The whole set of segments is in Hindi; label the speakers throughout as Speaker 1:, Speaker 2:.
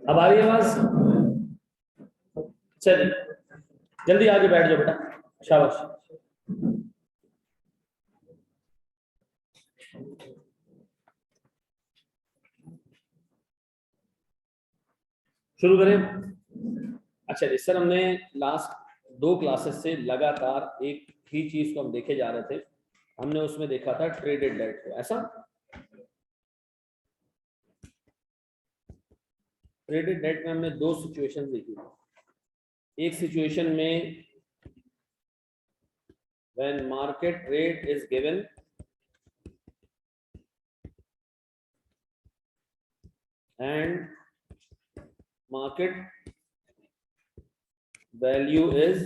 Speaker 1: अब आ रही है आवाज? चलिए जल्दी आगे बैठ जाओ बेटा, शाबाश। शुरू करें? अच्छा जी सर, हमने लास्ट 2 क्लासेस से लगातार एक ही चीज को हम देखे जा रहे थे। हमने उसमें देखा था ट्रेडेड डेट को। ऐसा ट्रेडेड डेट में हमने 2 सिचुएशन देखी। एक सिचुएशन में when market rate is given and market value is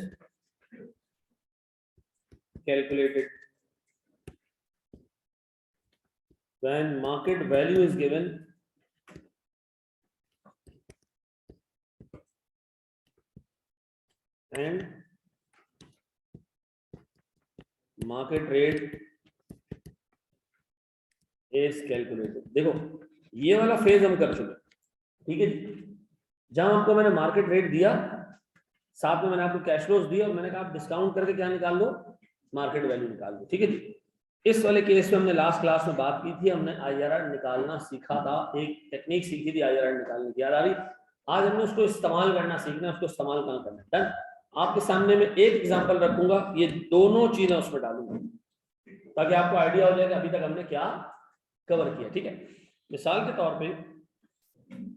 Speaker 1: calculated. When market value is given and market rate is calculated. देखो ये वाला फेज हम कर चुके, ठीक है जी। जहां आपको मैंने मार्केट रेट दिया, साथ में मैंने आपको कैश फ्लोज दिया और मैंने कहा आप डिस्काउंट करके क्या निकाल लो, मार्केट वैल्यू निकाल लो, ठीक है जी। इस वाले केस में हमने लास्ट क्लास में बात की थी, हमने आईआरआर निकालना सीखा था, एक टेक्निक सीखी थी आईआरआर निकालने की, याद आ रही? आज हमने उसको इस्तेमाल करना सीखना है, उसको इस्तेमाल कहाँ करना है। डन। आपके सामने में एक एग्जांपल रखूंगा, ये दोनों चीजें उसमें डालूंगा ताकि आपको आइडिया हो जाए कि अभी तक हमने क्या कवर किया, ठीक है। मिसाल के तौर पे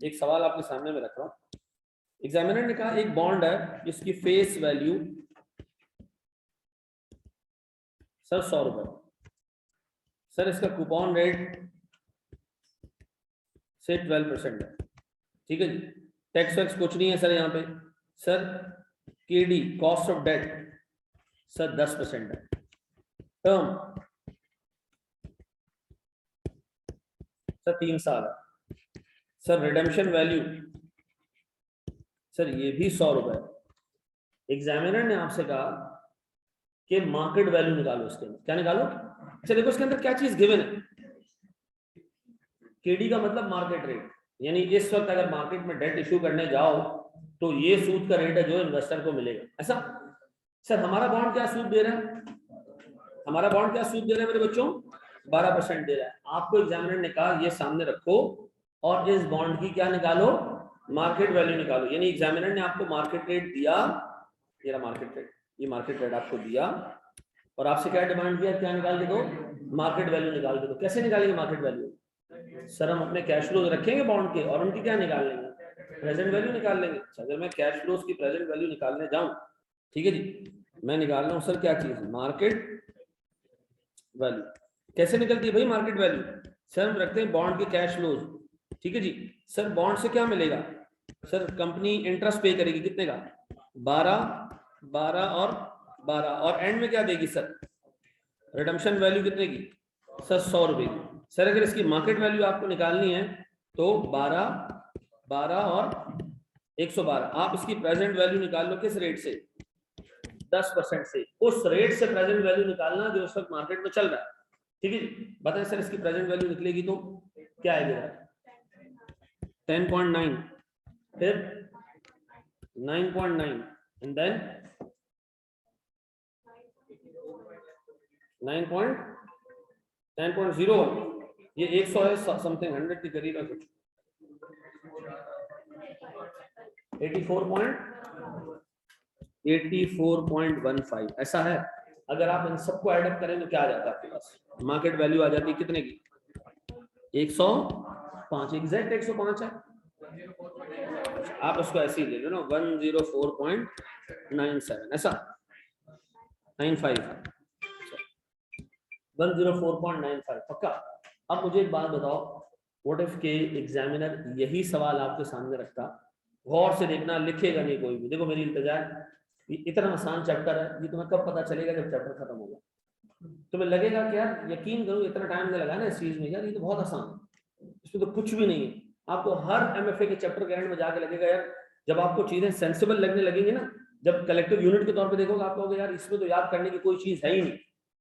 Speaker 1: एक सवाल आपके सामने में रख रहा हूं। एग्जामिनर ने कहा एक बॉन्ड है जिसकी फेस वैल्यू सर 100 रुपए, सर इसका कूपन रेट से 12% है, ठीक है जी। टैक्स वैक्स कुछ नहीं है सर यहाँ पे। Sir K D cost of debt sir 10% है। टर्म सर 3 साल है। सर रिडेम्पशन वैल्यू सर ये भी 100 रुपए। एग्जामिनर ने आपसे कहा कि मार्केट वैल्यू निकालो, इसके अंदर क्या निकालो। अच्छा देखो इसके अंदर क्या चीज गिवन है, केडी का मतलब मार्केट रेट, यानी इस वक्त अगर मार्केट में डेट इश्यू करने जाओ तो ये सूद का रेट है जो इन्वेस्टर को मिलेगा। ऐसा सर हमारा बॉन्ड क्या सूद दे रहा है, हमारा बॉन्ड क्या सूद दे रहा है मेरे बच्चों, 12% दे रहा है। आपको एग्जामिनर ने कहा ये सामने रखो और इस बॉन्ड की क्या निकालो, मार्केट वैल्यू निकालो। यानी एग्जामिनर ने आपको मार्केट रेट दिया, ये रहा मार्केट रेट, ये मार्केट रेट आपको दिया और आपसे क्या डिमांड किया, क्या निकाल के दो, मार्केट वैल्यू निकाल के दो। कैसे निकालेंगे मार्केट वैल्यू? सर हम अपने कैश फ्लोज रखेंगे बॉन्ड के और उनकी क्या निकाल लेंगे, प्रेजेंट वैल्यू निकाल लेंगे। अगर मैं कैश फ्लोज की प्रेजेंट वैल्यू निकालने जाऊं, ठीक है जी, मैं निकाल रहा हूं सर क्या चीज, मार्केट वैल्यू। कैसे निकलती है भाई मार्केट वैल्यू? सर हम रखते हैं बॉन्ड के कैश फ्लोज, ठीक है जी। सर बॉन्ड से क्या मिलेगा, सर कंपनी इंटरेस्ट पे करेगी कितने का, 12 और 12 और एंड में क्या देगी सर, रिडम्पशन वैल्यू कितने की, सर 100 रुपए की। सर अगर इसकी मार्केट वैल्यू आपको निकालनी है तो 12 और 112, आप इसकी प्रेजेंट वैल्यू निकाल लो किस रेट से, 10% से। उस रेट से प्रेजेंट वैल्यू निकालना जो उस वक्त मार्केट में चल रहा है, ठीक है जी। बताएं सर इसकी प्रेजेंट वैल्यू निकलेगी तो क्या आएगा, 10.9, फिर 9.9 एंड देन 9.01, ये 100 है समथिंग 100 के करीब है कुछ, 84.15 ऐसा है। अगर आप इन सबको ऐड अप करें तो क्या आ जाता है आपके पास, मार्केट वैल्यू आ जाती है कितने की, 105, एग्जैक्ट 105 है। आप उसको ऐसे ही ले लो ना, 104.97 ऐसा 95, 104.95 पक्का। अब मुझे एक बात बताओ, व्हाट इफ के एग्जामिनर यही सवाल आपके सामने रखता, गौर से देखना, लिखेगा नहीं कोई भी, देखो मेरी इंतजार, इतना आसान चैप्टर है, ये तुम्हें कब पता चलेगा जब चैप्टर खत्म होगा। तुम्हें लगेगा कि यार यकीन करो इतना टाइम नहीं लगा ना इस चीज में, यार ये तो बहुत आसान है, इसमें तो कुछ भी नहीं है। आपको हर एमएफए के चैप्टर के एंड में जाके लगेगा यार, जब आपको चीजें सेंसिबल लगने लगेंगी ना, जब कलेक्टिव यूनिट के तौर पे देखोगे, आप कहोगे यार इसमें तो याद करने की कोई चीज है ही नहीं,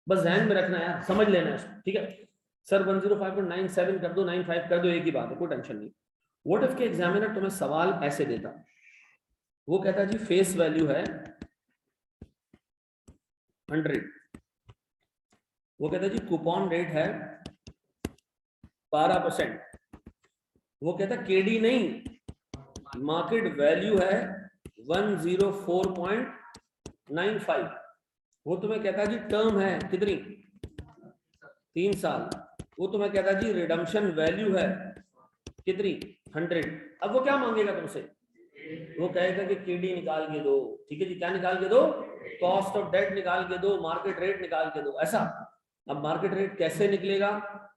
Speaker 1: बस ध्यान में रखना है यार, समझ लेना है, ठीक है। सर 105.97 कर दो, 95 कर दो, एक ही बात है, कोई टेंशन नहीं। व्हाट इफ के एग्जामिनर तुम्हें सवाल ऐसे देता, वो कहता जी फेस वैल्यू है 100, वो कहता जी कूपन रेट है 12%, वो कहता केडी नहीं, मार्केट वैल्यू है 104.95, वो तुम्हें कहता जी टर्म है कितनी 3 साल, वो तुम्हें कहता जी रिडम्पशन वैल्यू है कितनी 100। अब वो क्या मांगेगा तुमसे, वो कहेगा कि केडी निकाल के दो, ठीक है जी, क्या निकाल के दो, कॉस्ट ऑफ डेट निकाल के दो, मार्केट रेट निकाल के दो, ऐसा। अब मार्केट रेट कैसे निकलेगा,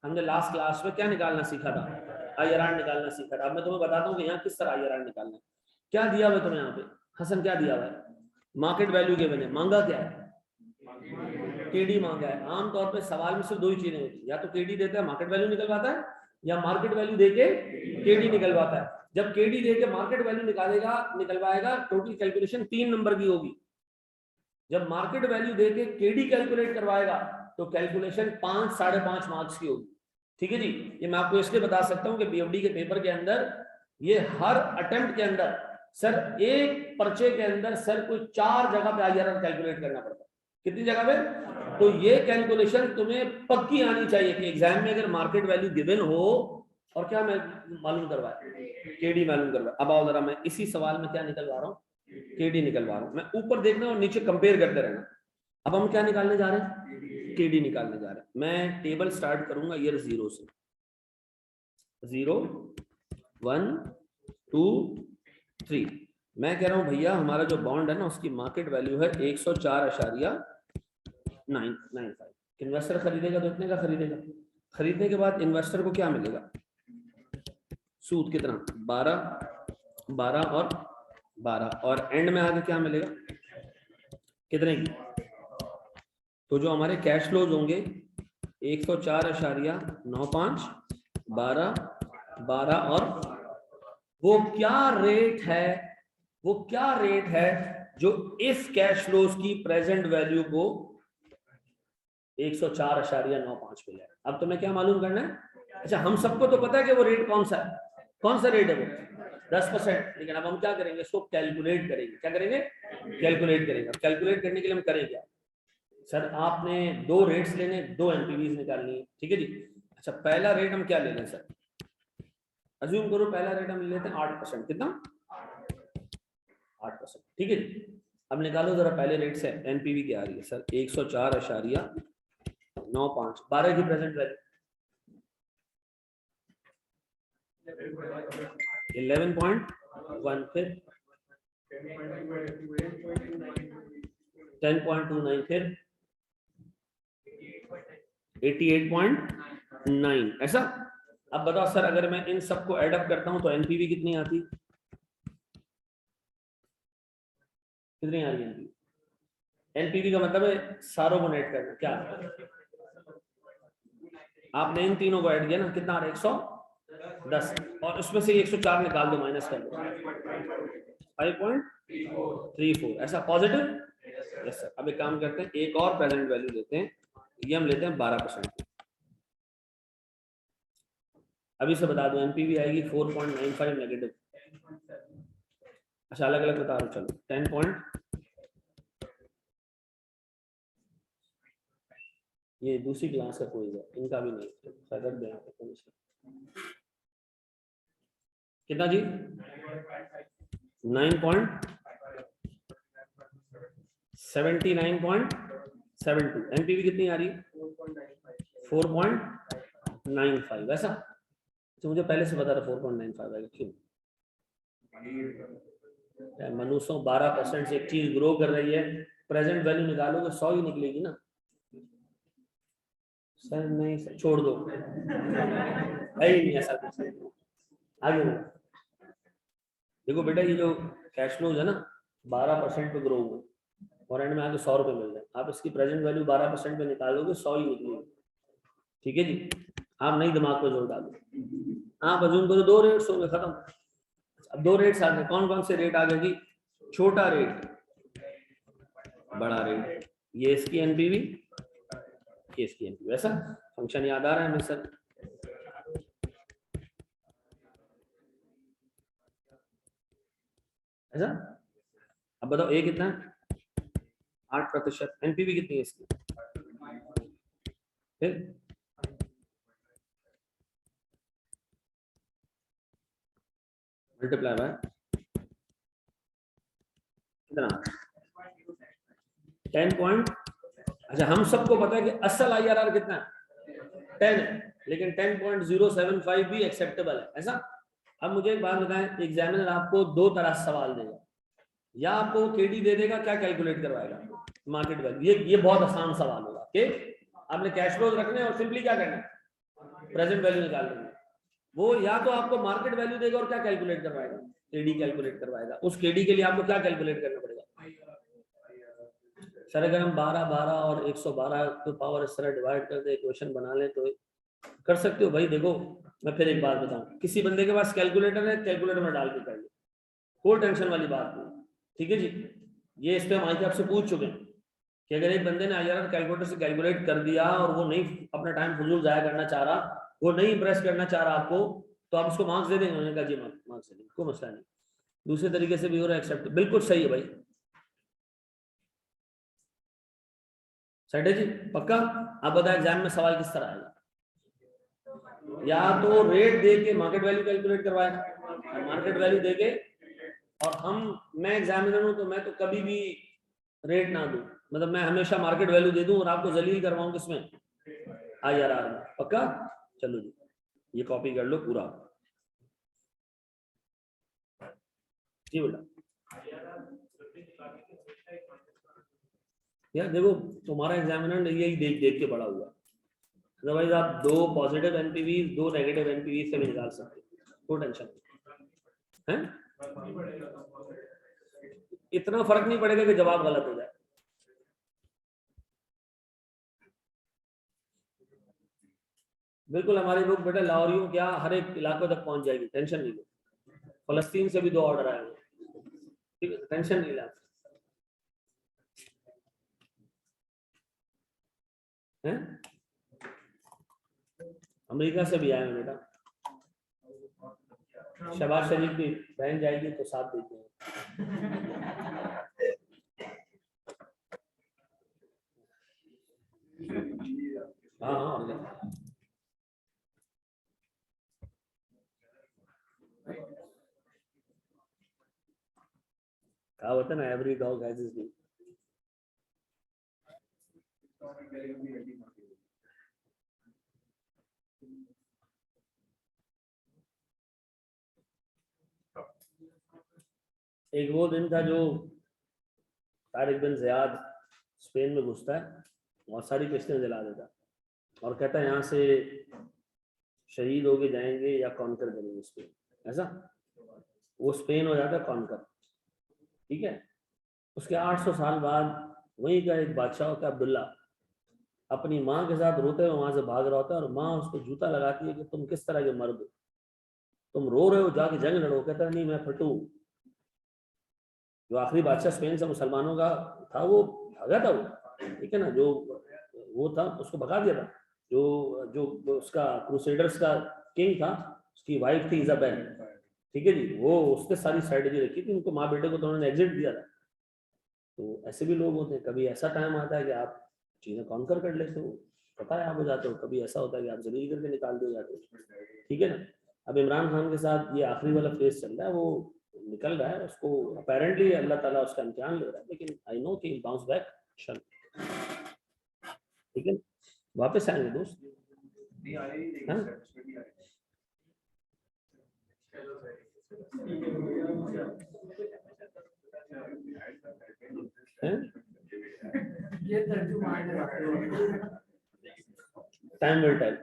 Speaker 1: हमने लास्ट क्लास में क्या निकालना सीखा था, IRR निकालना सीखा था। अब मैं तुम्हें बताता हूँ कि यहाँ किस तरह IRR निकालना है। क्या दिया हुआ तुम्हें यहाँ पे हसन, क्या दिया हुआ है, मार्केट वैल्यू के बने, मांगा क्या है, केडी मांगा है। आमतौर पे सवाल में सिर्फ दो ही चीजें होती है, या तो केडी देता है मार्केट वैल्यू निकलवाता है, या मार्केट वैल्यू देके केडी निकलवाता है। जब केडी देके मार्केट वैल्यू निकलवाएगा टोटल कैलकुलेशन 3 नंबर की होगी। जब मार्केट वैल्यू देके केडी कैलकुलेट करवाएगा तो कैलकुलेशन 5 साढ़े 5 मार्क्स की होगी, ठीक है जी। ये मैं आपको इसलिए बता सकता हूँ कि BFD के पेपर के अंदर ये हर अटेम्प्ट के अंदर सर एक पर्चे के अंदर सर कोई 4 जगह पे IRR कैलकुलेट करना पड़ता है। कितनी जगह पे, तो ये कैलकुलेशन तुम्हें पक्की आनी चाहिए कि एग्जाम में अगर मार्केट वैल्यू गिवन हो और क्या मैं मालूम करवाया, केडी मालूम करवाया। अब आओ जरा, मैं इसी सवाल में क्या निकलवा रहा हूँ, केडी निकलवा रहा हूँ। मैं ऊपर देखना और नीचे कंपेयर करते रहना। अब हम क्या निकालने जा रहे हैं, केडी निकालने जा रहे हैं। मैं टेबल स्टार्ट करूंगा ईयर 0 से, 0 1 2 3। मैं कह रहा हूं भैया हमारा जो बॉन्ड है ना उसकी मार्केट वैल्यू है 104.995। इन्वेस्टर खरीदेगा तो इतने का खरीदेगा, खरीदने के बाद इन्वेस्टर को क्या मिलेगा, सूद कितना 12 और 12, और एंड में आगे क्या मिलेगा कितने की। तो जो हमारे कैश फ्लोज होंगे 104.95 12 और वो क्या रेट है जो इस कैश फ्लोज की प्रेजेंट वैल्यू को 104.95 पे लाए। अब तुम्हें क्या मालूम करना है, अच्छा हम सबको तो पता है कि वो रेट कौन सा रेट है, वो 10%। लेकिन अब हम क्या करेंगे, इसको कैलकुलेट करेंगे। क्या करेंगे, कैलकुलेट करेंगे। अब कैलकुलेट करने के लिए हम करें क्या, सर आपने 2 रेट्स लेने, 2 NPVs निकालनी है, ठीक है जी। अच्छा पहला रेट हम क्या ले लें सर, अज्यूम करो पहला रेट हम लेते हैं 8%, कितना 8%, ठीक है जी। अब निकालो जरा पहले रेट से NPV क्या आ रही है सर, 104.95, 12 की प्रेजेंट वैल्यू 11.1, फिर 10.29, फिर 88.9, ऐसा। अब बताओ सर अगर मैं इन सबको एडअप करता हूं तो NPV कितनी आती, कितनी आ रही है NPV का मतलब है सारों को नेट करना। क्या आपने इन तीनों को ऐड किया ना, कितना आ रहा है 110, और उसमें से 104 निकाल दो, माइनस कर दो 5.34, ऐसा पॉजिटिव। Yes sir. अब एक काम करते हैं, एक और प्रेजेंट वैल्यू लेते हैं, ये हम लेते हैं 12%। अभी से बता दो NPV आएगी 4.95 नेगेटिव। अच्छा अलग अलग बता रहा हूं, चलो 10 ये दूसरी क्लास का कोई है, इनका भी नहीं, कितना जी 9.79.72, NPV कितनी आ रही 4.95, ऐसा। तो मुझे पहले से पता था 4.95 आएगा, क्यों मनुष्यों 12% से एक चीज ग्रो कर रही है, प्रेजेंट वैल्यू निकालोगे 100 ही निकलेगी ना सर। नहीं सर छोड़ दो, है ही नहीं ऐसा कुछ। आगे देखो बेटा, ये जो कैश फ्लोज है ना 12% पे ग्रो हुए और एंड में आके 100 रुपए मिल जाए, आप इसकी प्रेजेंट वैल्यू 12% पे निकालोगे 100 ही निकलेगी, ठीक है जी। आप नहीं दिमाग को जोर डालो, आप अजूम करो 2 रेट्स होंगे, खत्म। अब 2 रेट्स आ गए, कौन कौन से रेट आ गए जी, छोटा रेट बड़ा रेट, ये इसकी NPV, ये इसकी NPV, ऐसा। फंक्शन याद आ रहा है हमें सर? ऐसा? अब बताओ ए कितना है? 8%। एनपीवी कितनी है इसकी? फिर मल्टीप्लाई बाय कितना? 10 पॉइंट। अच्छा, हम सबको पता है कि असल आईआरआर कितना है? 10 है, लेकिन 10.075 भी एक्सेप्टेबल है। ऐसा? अब मुझे एक बात बताएं, एग्जामिनर आपको दो तरह से सवाल देगा, या आपको केडी दे देगा, क्या कैलकुलेट करवाएगा? Market value. ये बहुत आसान सवाल होगा कि आपने कैश फ्लोज रखने और सिंपली क्या करना है? प्रेजेंट वैल्यू निकाल लेंगे। वो या तो आपको मार्केट वैल्यू देगा और क्या कैलकुलेट करवाएगा? केडी कैलकुलेट करवाएगा। उस केडी के लिए आपको क्या कैलकुलेट करना पड़ेगा? सर अगर हम 12 और 112 को पावर इस तरह डिवाइड कर दे, इक्वेशन बना लें तो कर सकते हो भाई। देखो मैं फिर एक बात बताऊं, किसी बंदे के पास कैलकुलेटर है, कैलकुलेटर में डाल के कर लो, कोई टेंशन वाली बात नहीं। ठीक है जी, ये इस पे हम आपसे पूछ चुके हैं कि अगर एक बंदे ने आईआरआर कैलकुलेटर से कैलकुलेट कर दिया और वो नहीं अपना टाइम फजूल जाया करना चाह रहा, वो नहीं इंप्रेस करना चाह रहा आपको, तो आप उसको मार्क्स दे देंगे? उन्होंने कहा जी मार्क्स दे देंगे, कोई मसला नहीं। दूसरे तरीके से भी हो रहा है एक्सेप्ट, बिल्कुल सही है भाई। सेठ है जी, पक्का? आप बताएं एग्जाम में सवाल किस तरह आएगा? या तो रेट दे के मार्केट वैल्यू कैलकुलेट करवाए, मार्केट वैल्यू दे के, और मैं एग्जामिनर हूं तो मैं तो कभी भी रेट ना दूं, मतलब मैं हमेशा मार्केट वैल्यू दे दूं और आपको जलील करवाऊं किसमें? आईआरआर में। पक्का? चलो जी, ये कॉपी कर लो पूरा जी बेटा। यार देखो, तुम्हारा एग्जामिनर ने यही देख देख के पढ़ा हुआ, अदरवाइज आप दो पॉजिटिव एनपीवी दो नेगेटिव एनपीवी से भी निकाल सकते, कोई टेंशन है? इतना फर्क नहीं पड़ेगा कि जवाब गलत हो जाए। बिल्कुल, हमारी बुक बेटा लाहौरियों क्या हर एक इलाकों तक पहुंच जाएगी, टेंशन नहीं लो। फलस्तीन से भी 2 ऑर्डर आए हैं, ठीक है, टेंशन नहीं लेना है। अमेरिका से भी आए हैं बेटा, शहबाज शरीफ की बहन जाएगी तो साथ देते हैं। हाँ हाँ, कहा होता ना, every dog has his day. एक वो दिन था जो तारिक बिन ज़ियाद स्पेन में घुसता है, बहुत सारी किस्तें जला देता और कहता है यहाँ से शहीद होके जाएंगे या कॉन्कर करेंगे स्पेन। ऐसा? वो स्पेन हो जाता है कॉन्कर, ठीक है। उसके 800 साल बाद वहीं का एक बादशाह होता है अब्दुल्ला, अपनी माँ के साथ रोते हुए वहां से भाग रहा होता है और माँ उसको जूता लगाती है कि तुम किस तरह के मर्द हो, तुम रो रहे हो, जाके जंग लड़ो। कहता है नहीं, मैं फटू। जो आखिरी बादशाह स्पेन से मुसलमानों का था वो भागा था, वो ठीक है ना, जो वो था उसको भगा दिया था। जो जो उसका क्रूसेडर्स का किंग था, उसकी वाइफ थी इजाबेल, ठीक है जी, वो उसने सारी स्ट्रेटेजी रखी थी, उनको माँ बेटे को तो उन्होंने एग्जिट दिया था। तो ऐसे भी लोग होते हैं, कभी ऐसा टाइम आता है कि आप चीजें कॉन्कर कर लेते हो, पता है आप हो जाते हो, कभी ऐसा होता है कि आप जलील करके निकाल दिए जाते हो, ठीक है ना। अब इमरान खान के साथ ये आखिरी वाला फेज चल रहा है, वो निकल रहा है, उसको अपेरेंटली अल्लाह ताला उसका इम्तिहान ले रहा है, लेकिन आई नो कि बाउंस बैक, ठीक है, वापस आएंगे दोस्त। हाँ? Time will tell.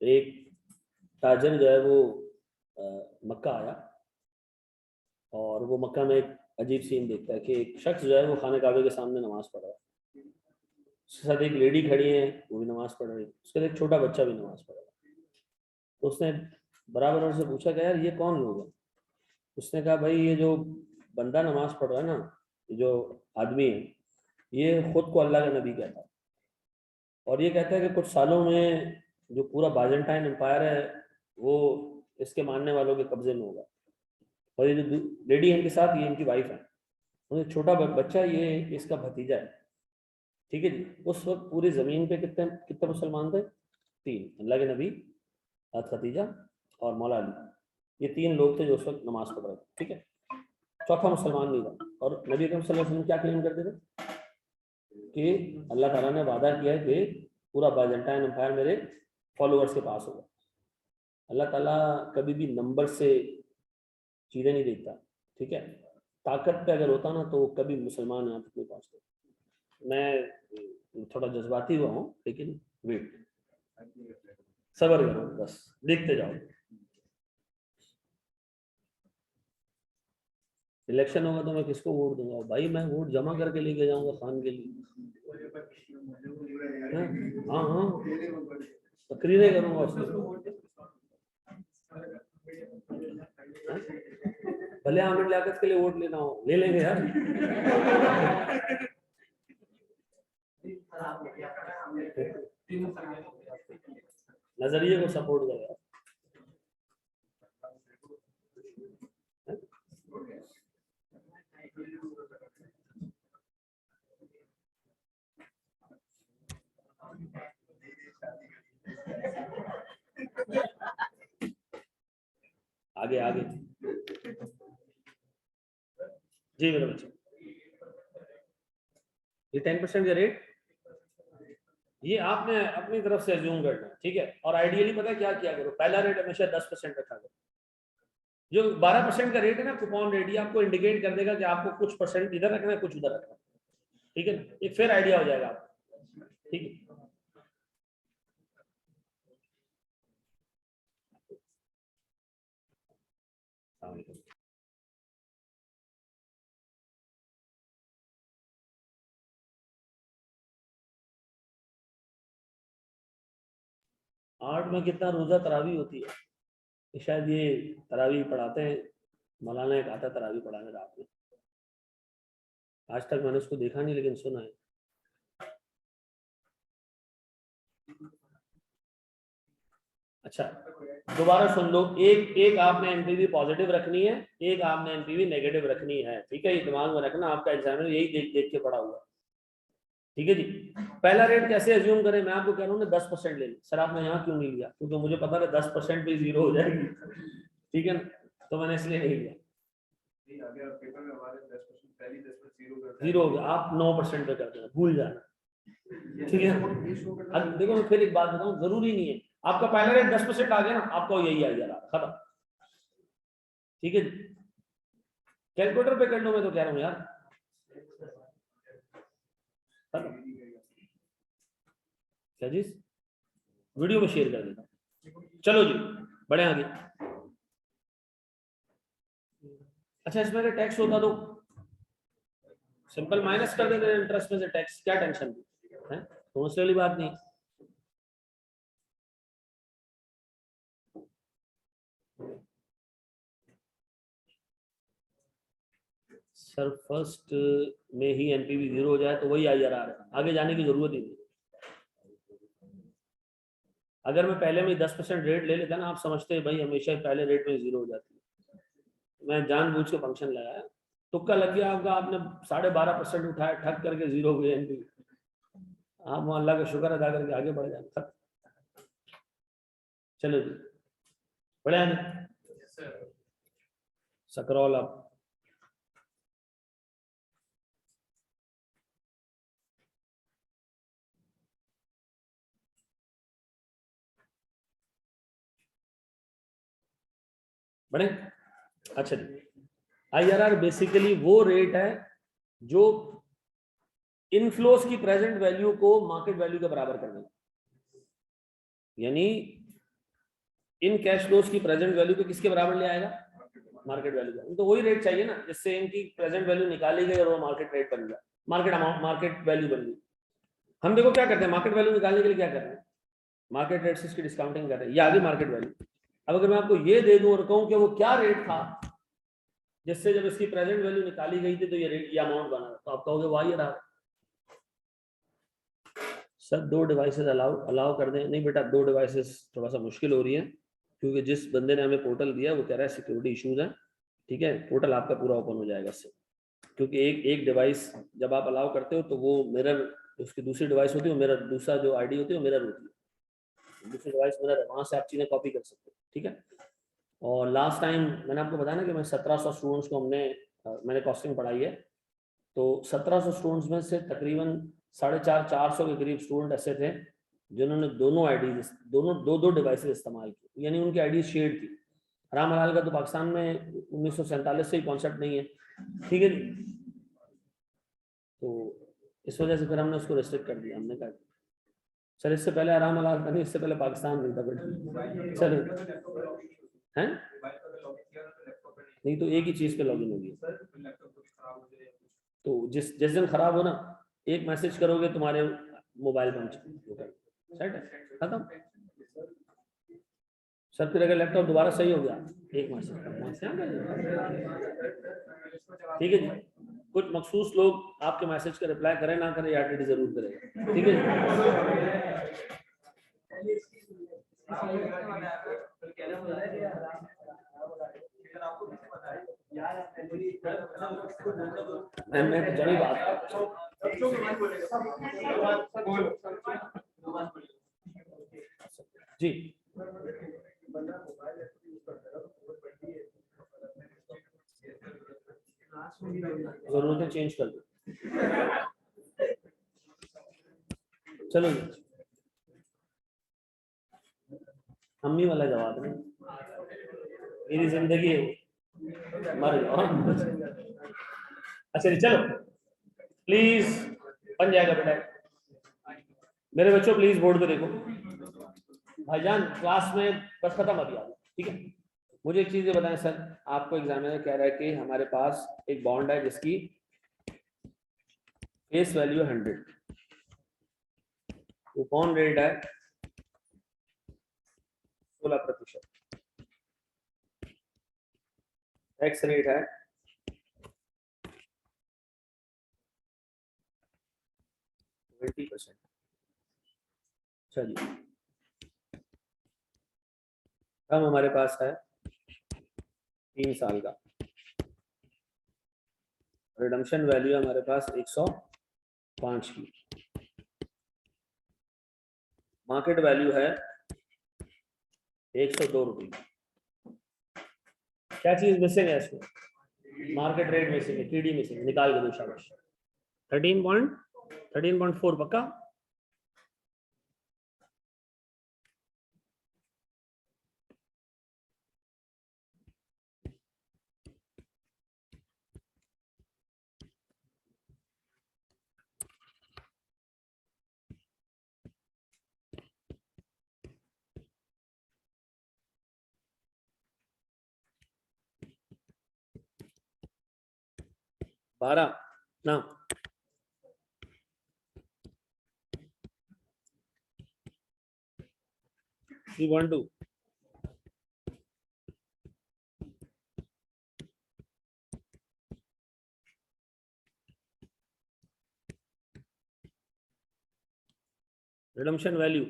Speaker 1: एक ताजर जो है वो मक्का आया और वो मक्का में एक अजीब सीन देखता है कि एक शख्स जो है वो खाने काबे के सामने नमाज पढ़ रहा है, उसके साथ एक लेडी खड़ी है, वो भी नमाज पढ़ रही है, उसके साथ एक छोटा बच्चा भी नमाज पढ़ रहा है। तो उसने बराबर से पूछा कि यार ये कौन लोग हैं? उसने कहा भाई ये जो बंदा नमाज पढ़ रहा है ना, जो आदमी है, ये खुद को अल्लाह का नबी कहता है और ये कहता है कि कुछ सालों में जो पूरा बाइजेंटाइन एम्पायर है वो इसके मानने वालों के कब्जे में होगा। और ये जो लेडी है इनके साथ, ये इनकी वाइफ है, उन्हें छोटा बच्चा ये इसका भतीजा है, ठीक है जी। उस वक्त पूरी जमीन पे कितने कितने मुसलमान थे? 3, अल्लाह के नबी, खतीजा और मौला अली, ये 3 लोग थे जो उस वक्त नमाज पढ़ रहे थे, ठीक है। चौथा मुसलमान नहीं था। और नबी अकरम सल्लल्लाहु अलैहि वसल्लम क्या क्लेम करते थे कि अल्लाह ताला ने वादा किया है कि पूरा बाइजेंटाइन एम्पायर मेरे फॉलोअर्स के पास होगा। अल्लाह ताला कभी भी नंबर से चीज़ें नहीं देखता, ठीक है। ताकत पे अगर होता ना तो कभी मुसलमान यहाँ तक नहीं पहुँचते। मैं थोड़ा जज्बाती हुआ हूँ, लेकिन वेट, सब्र करो, बस देखते जाओ। इलेक्शन होगा तो मैं किसको वोट दूंगा भाई? मैं वोट जमा करके लेके जाऊंगा खान के लिए। हाँ हाँ, तकरीरें करूंगा उससे, भले आमिर लियाकत के लिए वोट लेना हो ले लेंगे यार। नजरिए को सपोर्ट करो यार। आगे आगे जी मेरे बच्चे, ये 10% का रेट ये आपने अपनी तरफ से अज्यूम करना है, ठीक है। और आइडियली पता है क्या किया करो, पहला रेट हमेशा 10% रखा करो। जो 12% का रेट है ना कूपन रेट, ये आपको इंडिकेट कर देगा कि आपको कुछ परसेंट इधर रखना है, कुछ उधर रखना है, ठीक है। एक फिर आइडिया हो जाएगा आपको, ठीक है। आर्ट में कितना रोजा तरावी होती है? कि शायद ये तरावी पढ़ाते हैं, मौलाना एक आता तरावी पढ़ाने रात में। आज तक मैंने उसको देखा नहीं, लेकिन सुना है। अच्छा दोबारा सुन लो, एक आपने एनपीवी पॉजिटिव रखनी है, एक आपने एनपीवी नेगेटिव रखनी है, ठीक है। ये दिमाग में रखना, आपका एग्जामिनर यही देख देख के पढ़ा हुआ, ठीक है जी। पहला रेट कैसे अज्यूम करें? मैं आपको कह रहा हूँ ना 10% ले ली। सर आपने यहाँ क्यों नहीं लिया? क्योंकि मुझे पता है 10% भी 0 हो जाएगी, ठीक है ना, तो मैंने इसलिए नहीं लिया। 0 हो गया, आप 9% पे कर देना, भूल जाना, ठीक है। अब देखो मैं फिर एक बात बताऊं, जरूरी नहीं है आपका पहला रेट 10% आ गया ना, आपको यही आ गया खत्म, ठीक है। कैलकुलेटर पे कर लो, मैं तो कह रहा हूँ यार, क्या चीज वीडियो में शेयर कर देता। चलो जी बढ़े आगे। अच्छा इसमें अगर टैक्स होता तो सिंपल माइनस कर देते इंटरेस्ट में से टैक्स, क्या टेंशन है, तो उससे वाली बात नहीं। सर फर्स्ट में ही एनपीवी 0 हो जाए तो वही आईआरआर है, आगे जाने की जरूरत ही नहीं। अगर मैं पहले में 10% रेट ले लेता ना, आप समझते हैं भाई हमेशा पहले रेट में 0 हो जाती है। मैं जानबूझ के फंक्शन लगाया, तुक्का लग गया आपका, आपने 12.5% उठाया, ठग करके 0 हो गया एनपीवी। आप अल्लाह का शुक्र अदा करके आगे बढ़ जाए। चलो जी बढ़िया सकरौल आप बड़े। अच्छा जी आईआरआर बेसिकली वो रेट है जो इनफ्लोस की प्रेजेंट वैल्यू को मार्केट वैल्यू के बराबर कर देगा, यानी इन कैश फ्लोस की प्रेजेंट वैल्यू को किसके बराबर ले आएगा? मार्केट वैल्यू का। तो वही रेट चाहिए ना जिससे इनकी प्रेजेंट वैल्यू निकाली गई और वो मार्केट रेट बन गया, मार्केट अमाउंट, मार्केट वैल्यू बन गई। हम देखो क्या करते हैं, मार्केट वैल्यू निकालने के लिए क्या कर रहे हैं, मार्केट रेट से इसकी डिस्काउंटिंग कर रहे हैं, ये आ गई मार्केट वैल्यू। अब अगर मैं आपको ये दे दूं और कहूं कि वो क्या रेट था जिससे जब इसकी प्रेजेंट वैल्यू निकाली गई थी तो ये अमाउंट बना, तो आप कहोगे वाई रहा सर 2 डिवाइसेस अलाउ कर दें। नहीं बेटा, 2 डिवाइसेस थोड़ा सा मुश्किल हो रही है, क्योंकि जिस बंदे ने हमें पोर्टल दिया वो कह रहा है सिक्योरिटी इश्यूज है। ठीक है, पोर्टल आपका पूरा ओपन हो जाएगा इससे, क्योंकि एक डिवाइस जब आप अलाउ करते हो तो वो मिरर, उसकी दूसरी डिवाइस होती है वो मिरर, दूसरा जो आईडी होती है वो मिरर होती है, दूसरी डिवाइस मिरर है, वहां से आप चीजें कॉपी कर सकते हो। ठीक है, और लास्ट टाइम मैंने आपको बताया ना कि मैं 1700 स्टूडेंट्स को मैंने कॉस्टिंग पढ़ाई है, तो 1700 स्टूडेंट्स में से तकरीबन 450 के करीब स्टूडेंट ऐसे थे जिन्होंने दोनों आईडी, दोनों दो डिवाइसेस इस्तेमाल की, यानी उनकी आईडी शेयर्ड थी। राम हलाल का तो पाकिस्तान में 1947 से ही कॉन्सेप्ट नहीं है। ठीक है, तो इस वजह से फिर हमने उसको रिस्ट्रिक्ट कर दिया। हमने कहा सर इससे पहले आराम हलाल था नहीं, इससे पहले पाकिस्तान नहीं था बेटा। सर हैं नहीं, तो एक ही चीज पे लॉगिन होगी, तो जिस दिन खराब हो ना, एक मैसेज करोगे तुम्हारे मोबाइल पर, सेट है, खत्म। सर फिर अगर लैपटॉप दोबारा सही हो गया, एक मैसेज। ठीक है जी, कुछ मखसूस लोग आपके मैसेज का रिप्लाई करें ना करें, आरटीडी जरूर करेगा। ठीक है मैं जरूर बात जी, जरूरतें चेंज कर दो। चलो जी, अम्मी वाला जवाब नहीं, मेरी जिंदगी मर जाओ। अच्छा चलो प्लीज, बन जाएगा बेटा। मेरे बच्चों प्लीज बोर्ड पे देखो, भाईजान क्लास में बस खत्म अभी आगे। ठीक है, मुझे एक चीज ये बताएं सर, आपको एग्जामिनर कह रहा है कि हमारे पास एक बॉन्ड है जिसकी फेस वैल्यू 100, कूपन रेट है 16%, टैक्स रेट है 20%। चलिए, हम हमारे पास है 3 साल का, रिडम्पशन वैल्यू है हमारे पास 105 की, मार्केट वैल्यू है 102 रुपये। क्या चीज मिसिंग है इसमें? मार्केट रेट मिसिंग है, टीडी मिसिंग, निकाल के दो शाबाश। 13.4 पक्का? बारह ना, $3.2, रिडम्पशन वैल्यू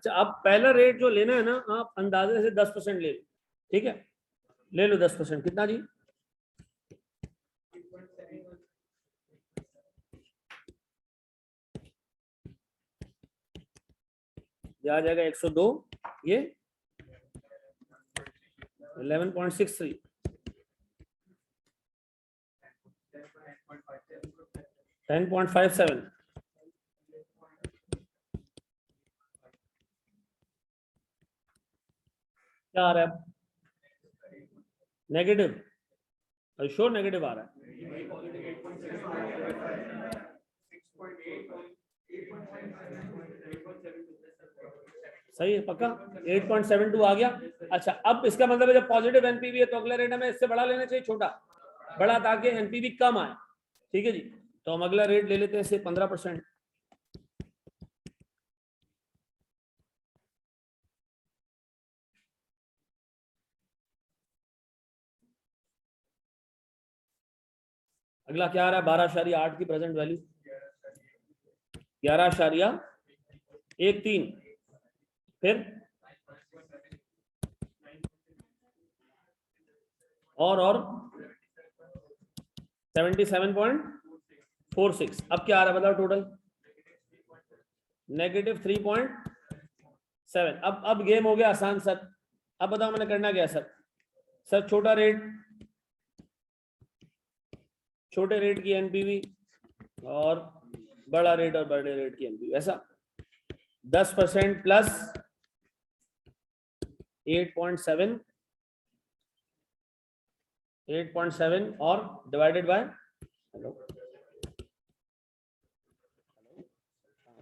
Speaker 1: अच्छा, अब पहला रेट जो लेना है ना, आप अंदाजे से 10% ले लो। ठीक है, ले लो 10%। कितना जी? आ जाएगा 102, ये 11.63, 10.57, क्या आ रहा है? नेगेटिव, श्योर नेगेटिव आ रहा है। सही है पक्का, 8.72 आ गया। अच्छा, अब इसका मतलब है जब पॉजिटिव एनपीवी है तो अगला रेट हमें इससे बड़ा लेना चाहिए, छोटा बड़ा, ताकि एनपीवी कम आए। ठीक है जी, तो हम अगला रेट ले लेते हैं, से 15%। अगला क्या आ रहा है, 12.8 की प्रेजेंट वैल्यू, 11.13, फिर और 77.46। अब क्या आ रहा है बताओ टोटल, -3.7। अब गेम हो गया आसान सर। अब बताओ मैंने करना क्या सर? सर छोटा रेट, छोटे रेट की एनपीवी और बड़ा रेट और बड़े रेट की एनपीवी, ऐसा 10% प्लस 8.7 और डिवाइडेड बाय, हेलो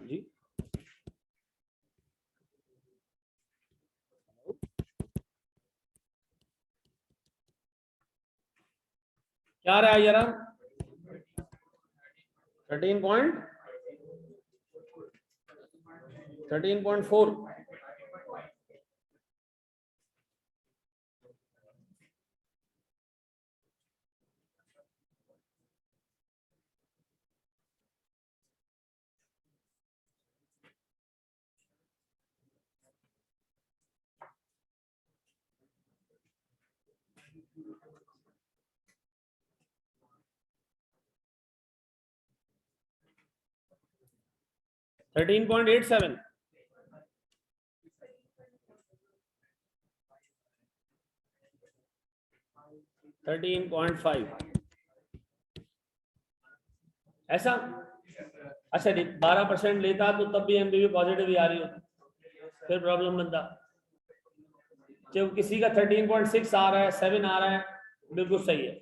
Speaker 1: जी, क्या रहा है यार, 13.4। थर्टीन पॉइंट 8.7, ऐसा। अच्छा 12% लेता तो तब भी एमबीबी पॉजिटिव ही आ रही होती, फिर प्रॉब्लम बनता। जब किसी का 13.6 आ रहा है, 7 आ रहा है, बिल्कुल सही है।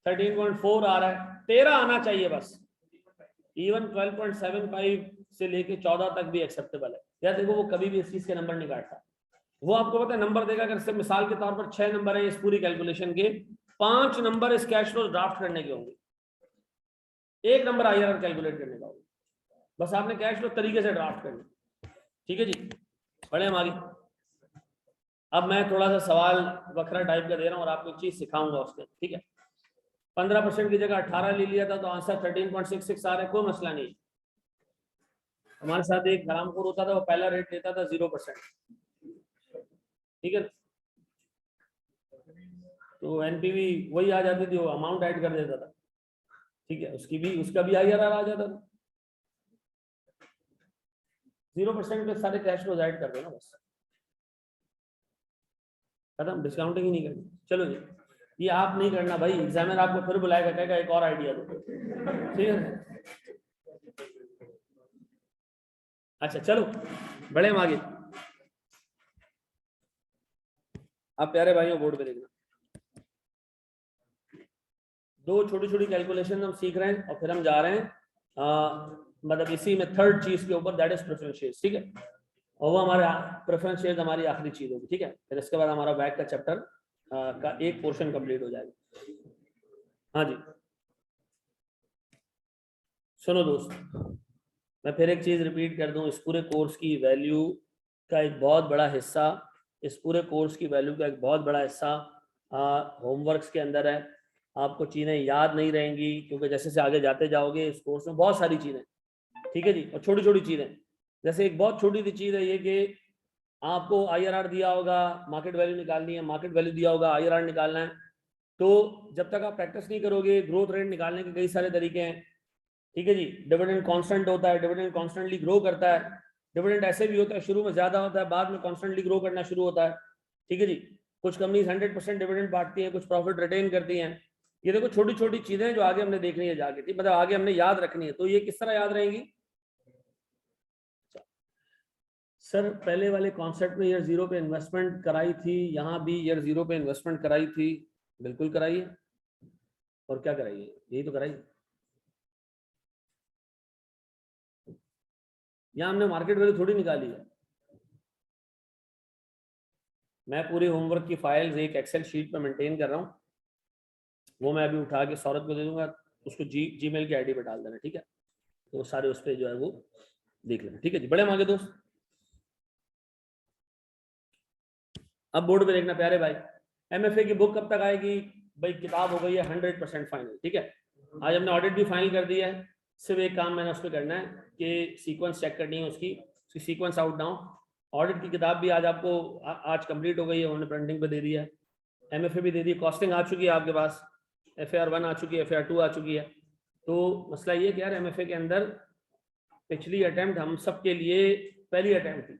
Speaker 1: 13.4 आ रहा है, 13 आना चाहिए बस। इवन 12.75 से लेके 14 तक भी एक्सेप्टेबल है। या देखो वो कभी भी इस चीज के नंबर नहीं काटता, वो आपको पता है नंबर देगा। अगर सिर्फ मिसाल के तौर पर 6 नंबर है इस पूरी कैलकुलेशन के, 5 नंबर इस कैश फ्लो ड्राफ्ट करने के होंगे, 1 नंबर आईआरआर कैलकुलेट करने का होगा। बस आपने कैश फ्लो तरीके से ड्राफ्ट करना, ठीक है जी। बढ़े हम आगे। अब मैं थोड़ा सा सवाल वक्रा टाइप का दे रहा हूँ और आपको एक चीज सिखाऊंगा उसके, ठीक है। 15% की जगह 18 ले लिया था तो आंसर 13.66 आ रहा है, कोई मसला नहीं। हमारे साथ एक हरामखोर होता था, वो पहला रेट लेता था 0%, ठीक है। तो एनपीवी वही आ जाती थी, वो अमाउंट ऐड कर देता था, ठीक है। उसका भी आईआरआर आ जाता था। 0% पे सारे कैश फ्लोज ऐड कर देना बस, खत्म, डिस्काउंटिंग ही नहीं करनी। चलो जी, ये आप नहीं करना भाई, एग्जामिनर आपको फिर बुलाएगा, कहेगा एक और आइडिया दो, ठीक है। अच्छा चलो बड़े हम आगे। आप प्यारे भाइयों बोर्ड पे देखना, दो छोटी छोटी कैलकुलेशन हम सीख रहे हैं और फिर हम जा रहे हैं मतलब इसी में थर्ड चीज के ऊपर, दैट इज प्रेफरेंस शेयर्स, ठीक है। और वो हमारे प्रेफरेंस शेयर्स हमारी आखिरी चीज होगी, ठीक है। फिर इसके बाद हमारा बैक का चैप्टर का एक पोर्शन कंप्लीट हो जाएगा। हाँ जी सुनो दोस्त, मैं फिर एक चीज रिपीट कर दूं, इस पूरे कोर्स की वैल्यू का एक बहुत बड़ा हिस्सा, इस पूरे कोर्स की वैल्यू का एक बहुत बड़ा हिस्सा होमवर्क्स के अंदर है। आपको चीज़ें याद नहीं रहेंगी क्योंकि जैसे से आगे जाते जाओगे इस कोर्स में बहुत सारी चीज़ें, ठीक है जी। और छोटी छोटी चीज़ें, जैसे एक बहुत छोटी सी चीज़ है ये कि आपको आईआरआर दिया होगा, मार्केट वैल्यू निकालनी है, मार्केट वैल्यू दिया होगा, आईआरआर निकालना है। तो जब तक आप प्रैक्टिस नहीं करोगे, ग्रोथ रेट निकालने के कई सारे तरीके हैं, ठीक है जी। डिविडेंड कांस्टेंट होता है, डिविडेंड कांस्टेंटली ग्रो करता है। डिविडेंड ऐसे भी होता है, शुरू में ज्यादा होता है, बाद में कांस्टेंटली ग्रो करना शुरू होता है, ठीक है जी। कुछ कंपनीज 100% डिविडेंड बांटती हैं, कुछ प्रॉफिट रिटेन करती हैं। ये देखो छोटी छोटी चीजें जो आगे हमने देखनी है जाके, ठीक, मतलब आगे हमने याद रखनी है। तो ये किस तरह याद रहेंगी सर? पहले वाले कॉन्सेप्ट में ईयर 0 पे इन्वेस्टमेंट कराई थी, यहाँ भी ईयर 0 पे इन्वेस्टमेंट कराई थी, बिल्कुल कराई है। और क्या कराई है, यही तो कराई। यहाँ हमने मार्केट वैल्यू थोड़ी निकाली है। मैं पूरी होमवर्क की फाइल्स एक एक्सेल शीट पे मेंटेन कर रहा हूँ, वो मैं अभी उठा के सौरभ को दे दूंगा, उसको जीमेल की आईडी पे डाल देना, ठीक है। तो सारे उस पर जो है वो देख लेना, ठीक है जी। बड़े मांगे दोस्त, अब बोर्ड पे देखना प्यारे भाई, एमएफए की बुक कब तक आएगी भाई? किताब हो गई है 100% फाइनल, ठीक है। आज हमने ऑडिट भी फाइनल कर दिया है, सिर्फ एक काम मैंने उस पर करना है कि सीक्वेंस चेक करनी है उसकी सीक्वेंस आउट डाउन। ऑडिट की किताब भी आज आपको आज कंप्लीट हो गई है, उन्होंने प्रिंटिंग पे दे दिया है। एमएफए भी दे दी, कॉस्टिंग आ चुकी है आपके पास, FAR 1 आ चुकी है, FAR 2 आ चुकी है। तो मसला ये कि यार एमएफए के अंदर पिछली अटेम्प्ट हम सब के लिए पहली अटेम्प्ट थी,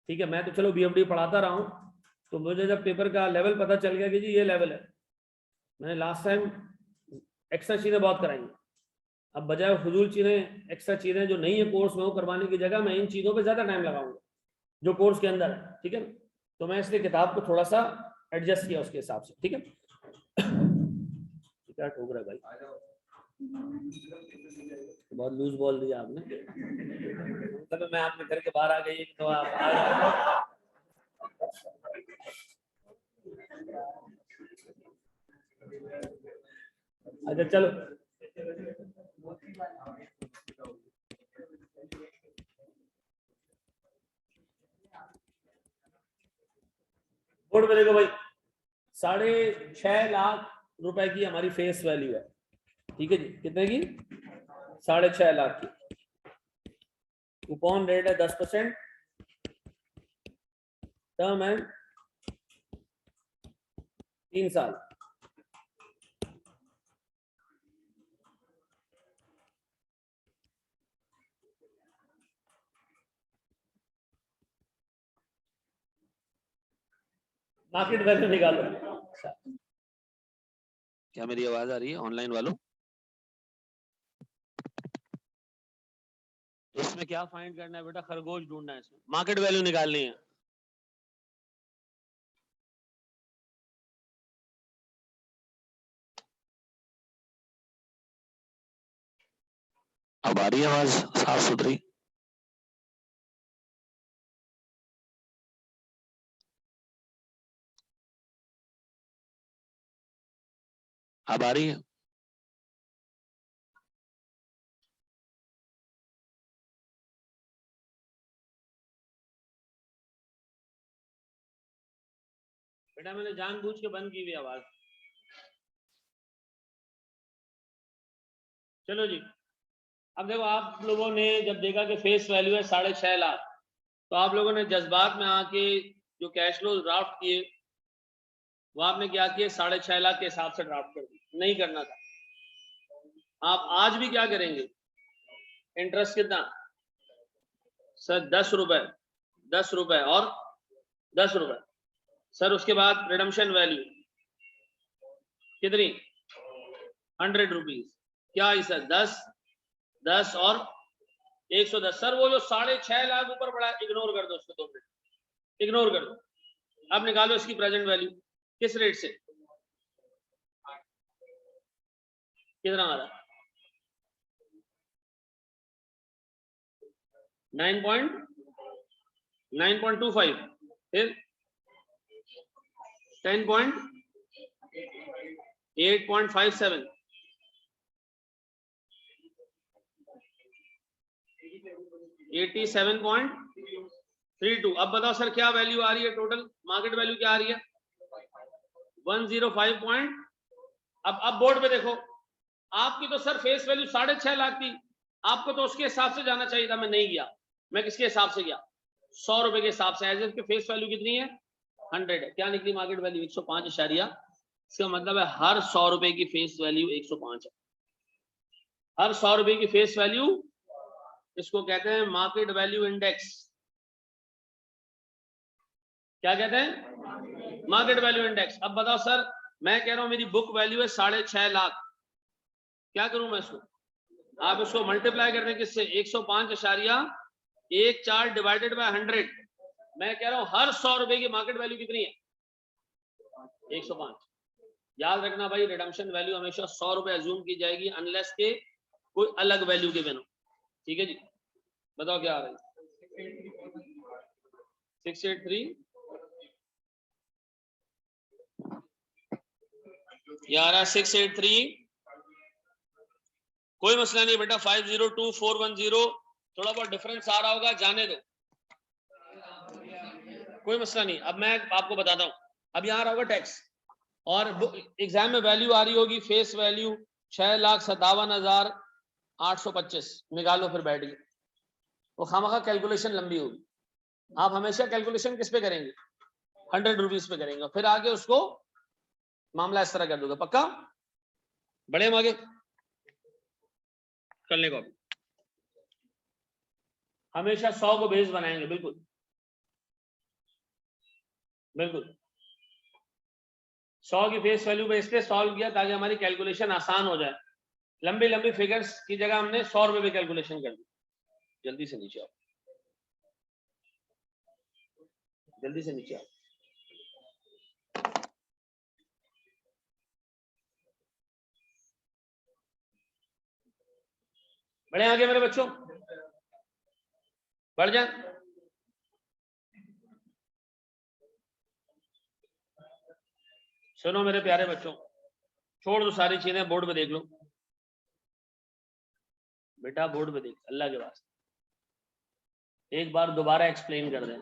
Speaker 1: ठीक है। मैं तो चलो BFD पढ़ाता रहा हूँ, तो मुझे जब पेपर का लेवल पता चल गया कि जी ये लेवल है, मैंने लास्ट टाइम एक्स्ट्रा चीज़ें बहुत कराई। अब बजाय फजूल चीज़ें, एक्स्ट्रा चीज़ें जो नहीं है कोर्स में वो करवाने की जगह मैं इन चीज़ों पे ज़्यादा टाइम लगाऊंगा जो कोर्स के अंदर है, ठीक है। तो मैं इसलिए किताब को थोड़ा सा एडजस्ट किया उसके हिसाब से, ठीक है। क्या ठोक रहा है भाई, बहुत लूज बॉल दिया आपने, मतलब मैं आपके घर के बाहर आ गई तो आप आ अच्छा चलो, बोर्ड पे देखो भाई, 6.5 लाख रुपए की हमारी फेस वैल्यू है, ठीक है जी। कितने की? 6.5 लाख की। कूपन रेट है 10%, टर्म है 3 साल। मार्केट वैल्यू निकालो।
Speaker 2: क्या मेरी आवाज आ रही है ऑनलाइन वालों?
Speaker 1: इसमें क्या फाइंड करना है बेटा? खरगोश ढूंढना है, इसमें मार्केट वैल्यू निकालनी है।
Speaker 2: अब आ रही है आवाज साफ सुथरी? अब आ रही है?
Speaker 1: बेटा मैंने जानबूझ के बंद की हुई आवाज। चलो जी, अब देखो आप लोगों ने जब देखा कि फेस वैल्यू है 6.5 लाख, तो आप लोगों ने जज्बात में आके जो कैश फ्लो ड्राफ्ट किए वो आपने क्या किया? 6.5 लाख के हिसाब से ड्राफ्ट कर दी। नहीं करना था। आप आज भी क्या करेंगे? इंटरेस्ट कितना सर? 10 रुपए, 10 रुपए और 10 रुपए सर। उसके बाद रिडम्पशन वैल्यू कितनी? 100 रुपीज। क्या है सर? 10, 10 और 110। सर वो जो 6.5 लाख ऊपर पड़ा है इग्नोर कर दो उसको, 2 मिनट इग्नोर कर दो। अब निकालो इसकी प्रेजेंट वैल्यू। किस रेट से? कितना आ रहा है? 9.25, फिर 10.8.57, 87.32। अब बताओ सर क्या वैल्यू आ रही है? टोटल मार्केट वैल्यू क्या आ रही है? 105 अब बोर्ड पे देखो, आपकी तो सर फेस वैल्यू 6.5 लाख थी, आपको तो उसके हिसाब से जाना चाहिए था। मैं नहीं गया, मैं किसके हिसाब से गया? 100 रुपए के हिसाब से। एज की फेस वैल्यू कितनी है? 100 है। क्या निकली मार्केट वैल्यू? 105 इशारिया। इसका मतलब है हर 100 रुपए की फेस वैल्यू 105 है। हर 100 रुपए की फेस वैल्यू, इसको कहते हैं मार्केट वैल्यू इंडेक्स। क्या कहते हैं? Market value index. अब बताओ सर, मैं कह रहा हूं मेरी बुक वैल्यू है 6.5 लाख, क्या करूं मैं इसको? आप इसको मल्टीप्लाई कर दें किससे? 105.14 डिवाइडेड बाय 100। मैं कह रहा हूं हर 100 रुपए की मार्केट वैल्यू कितनी है? 105। याद रखना भाई, रिडम्पशन वैल्यू हमेशा 100 रुपए अज्यूम की जाएगी अनलेस के कोई अलग वैल्यू के बिना, ठीक है जी। बताओ क्या आ रहा है? 683 या 683 कोई मसला नहीं बेटा, 502410 थोड़ा बहुत डिफरेंस आ रहा होगा, जाने दो, कोई मसला नहीं। अब मैं आपको बताता हूँ, अब यहाँ रहा होगा टैक्स और एग्जाम में वैल्यू आ रही होगी, फेस वैल्यू 6,57,825 निकालो, फिर बैठ गए। वो खामखा कैलकुलेशन लंबी होगी। आप हमेशा कैलकुलेशन किस पे करेंगे? 100 रुपीज पे करेंगे, फिर आगे उसको मामला इस तरह कर दोगे। पक्का? बढ़े हम आगे करने को। हमेशा 100 को बेस बनाएंगे, बिल्कुल बिल्कुल 100 की फेस वैल्यू पे इसलिए सॉल्व किया ताकि हमारी कैलकुलेशन आसान हो जाए। लंबी लंबी फिगर्स की जगह हमने 100 रुपए पे कैलकुलेशन कर दी। जल्दी से नीचे आओ, जल्दी से नीचे आओ। बढ़े आगे मेरे बच्चों, बढ़ जाए। सुनो मेरे प्यारे बच्चों, छोड़ दो सारी चीजें, बोर्ड पे देख लो बेटा, बोर्ड पे देख, अल्लाह के वास्ते एक बार दोबारा एक्सप्लेन कर दें।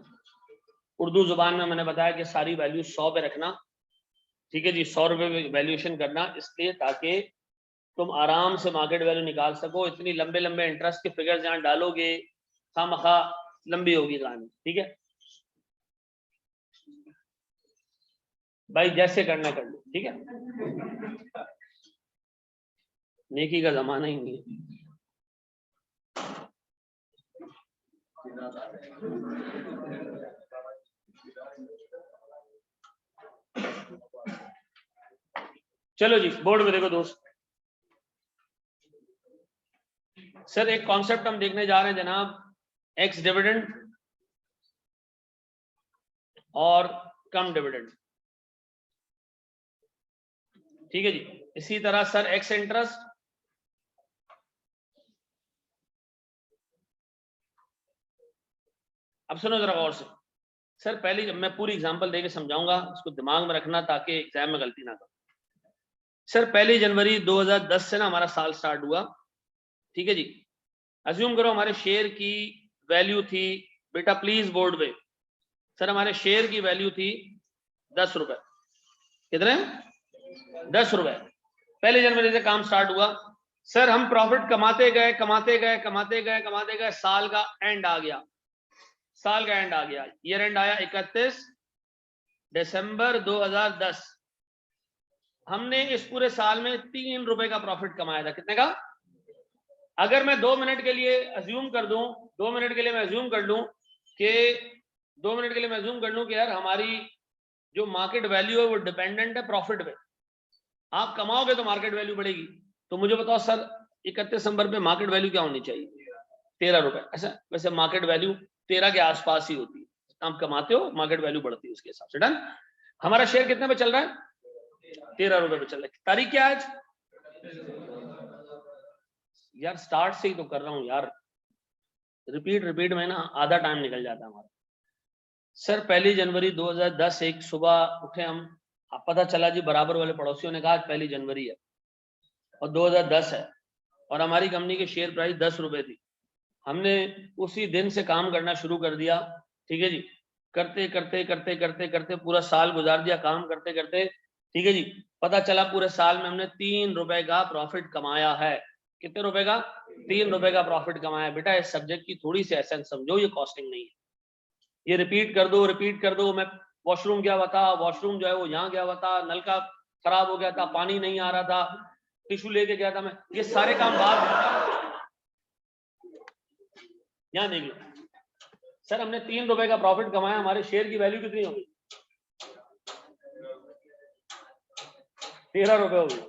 Speaker 1: उर्दू जुबान में मैंने बताया कि सारी वैल्यू 100 पे रखना, ठीक है जी, 100 रुपए वैल्यूएशन करना, इसलिए ताकि तुम आराम से मार्केट वैल्यू निकाल सको। इतनी लंबे लंबे इंटरेस्ट के फिगर्स जहां डालोगे खामखा लंबी होगी कहानी, ठीक है भाई, जैसे करना कर लो, ठीक है, नेकी का जमाना ही नहीं है। चलो जी, बोर्ड में देखो दोस्त। सर एक कॉन्सेप्ट हम देखने जा रहे हैं जनाब, एक्स डिविडेंड और कम डिविडेंड, ठीक है जी। इसी तरह सर एक्स इंटरेस्ट, अब सुनो जरा गौर से। सर पहली मैं पूरी एग्जांपल देके समझाऊंगा, इसको दिमाग में रखना ताकि एग्जाम में गलती ना करो। सर 1 जनवरी 2010 से ना हमारा साल स्टार्ट हुआ, ठीक है जी। अज्यूम करो हमारे शेयर की वैल्यू थी बेटा, प्लीज बोर्ड पे, सर हमारे शेयर की वैल्यू थी 10 रुपए। कितने? 10 रुपए। 1 जनवरी से काम स्टार्ट हुआ। सर हम प्रॉफिट कमाते गए कमाते गए कमाते गए कमाते गए, साल का एंड आ गया, साल का एंड आ गया, ईयर एंड आया 31 दिसंबर 2010। हमने इस पूरे साल में 3 रुपए का प्रॉफिट कमाया था। कितने का? अगर मैं 2 मिनट के लिए अज्यूम कर दूं, 2 मिनट के लिए मैं अज्यूम कर लूं कि 2 मिनट के लिए मैं अज्यूम कर लूं कि यार हमारी जो मार्केट वैल्यू है वो डिपेंडेंट है प्रॉफिट पे। आप कमाओगे तो मार्केट वैल्यू बढ़ेगी। तो मुझे बताओ सर 31 दिसंबर पे मार्केट वैल्यू क्या होनी चाहिए? 13 रुपए। ऐसा वैसे मार्केट वैल्यू 13 के आसपास ही होती है, आप कमाते हो मार्केट वैल्यू बढ़ती है उसके हिसाब से। डन। हमारा शेयर कितने पे चल रहा है? 13 रुपए पे चल रहा है। तारीख क्या है आज? यार स्टार्ट से ही तो कर रहा हूं यार, रिपीट में ना आधा टाइम निकल जाता है हमारा। सर 1 जनवरी 2010 एक सुबह उठे हम, अब पता चला जी बराबर वाले पड़ोसियों ने कहा आज 1 जनवरी है और 2010 है और हमारी कंपनी की शेयर प्राइस 10 रुपए थी। हमने उसी दिन से काम करना शुरू कर दिया, ठीक है जी। करते करते करते करते करते पूरा साल गुजार दिया काम करते करते, ठीक है जी। पता चला पूरे साल में हमने 3 रुपए का प्रॉफिट कमाया है। कितने रुपए का? 3 रुपए का प्रॉफिट कमाया। बेटा इस सब्जेक्ट की थोड़ी सी एसेंस समझो, ये कॉस्टिंग नहीं है। ये रिपीट कर दो रिपीट कर दो। मैं वॉशरूम गया हुआ था, वॉशरूम जो है वो यहाँ गया हुआ था, नल का खराब हो गया था, पानी नहीं आ रहा था, टिश्यू लेके गया था मैं, ये सारे काम बाद यहाँ देख लो। सर हमने 3 रुपए का प्रॉफिट कमाया, हमारे शेयर की वैल्यू कितनी होगी? 13 रुपए होगी।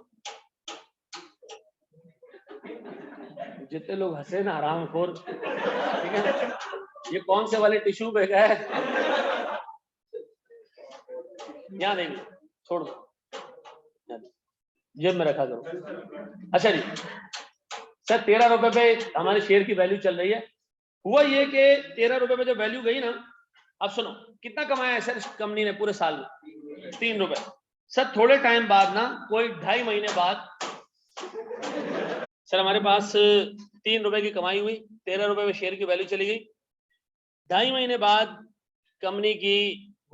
Speaker 1: जितने लोग हंसे ना हरामखोर, ठीक है, ये कौन से वाले टिश्यू पे गए? यहाँ नहीं, छोड़ दो, जेब में रखा करो। अच्छा जी, सर 13 रुपए पे हमारे शेयर की वैल्यू चल रही है। हुआ ये कि 13 रुपए पे जब वैल्यू गई ना, अब सुनो कितना कमाया है सर इस कंपनी ने पूरे साल में? 3 रुपए। सर थोड़े टाइम बाद ना, कोई 2.5 महीने बाद
Speaker 3: सर हमारे पास 3 रुपए की कमाई हुई, 13 रुपए में शेयर की वैल्यू चली गई। 2.5 महीने बाद कंपनी की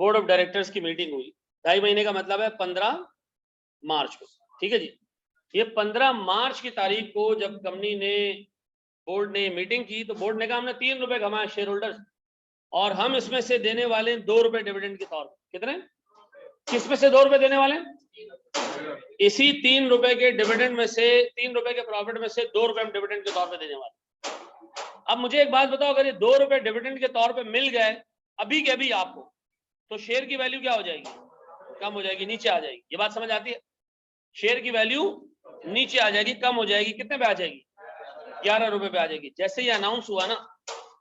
Speaker 3: बोर्ड ऑफ डायरेक्टर्स की मीटिंग हुई। 2.5 महीने का मतलब है 15 मार्च को, ठीक है जी। ये 15 मार्च की तारीख को जब कंपनी ने बोर्ड ने मीटिंग की तो बोर्ड ने कहा हमने 3 रुपए कमाए शेयर होल्डर्स, और हम इसमें से देने वाले 2 रुपए डिविडेंड के तौर पर। कितने? किस में से 2 रुपए देने वाले? इसी 3 रुपए के डिविडेंड में से, 3 रुपए के प्रॉफिट में से 2 रुपए हम डिविडेंड के तौर पे देने वाले। अब मुझे एक बात बताओ, अगर ये 2 रुपए डिविडेंड के तौर पे मिल गए अभी के अभी आपको, तो शेयर की वैल्यू क्या हो जाएगी? कम हो जाएगी, नीचे आ जाएगी। ये बात समझ आती है? शेयर की वैल्यू नीचे आ जाएगी, कम हो जाएगी। कितने पे आ जाएगी? 11 रुपए पे आ जाएगी। जैसे ही अनाउंस हुआ ना,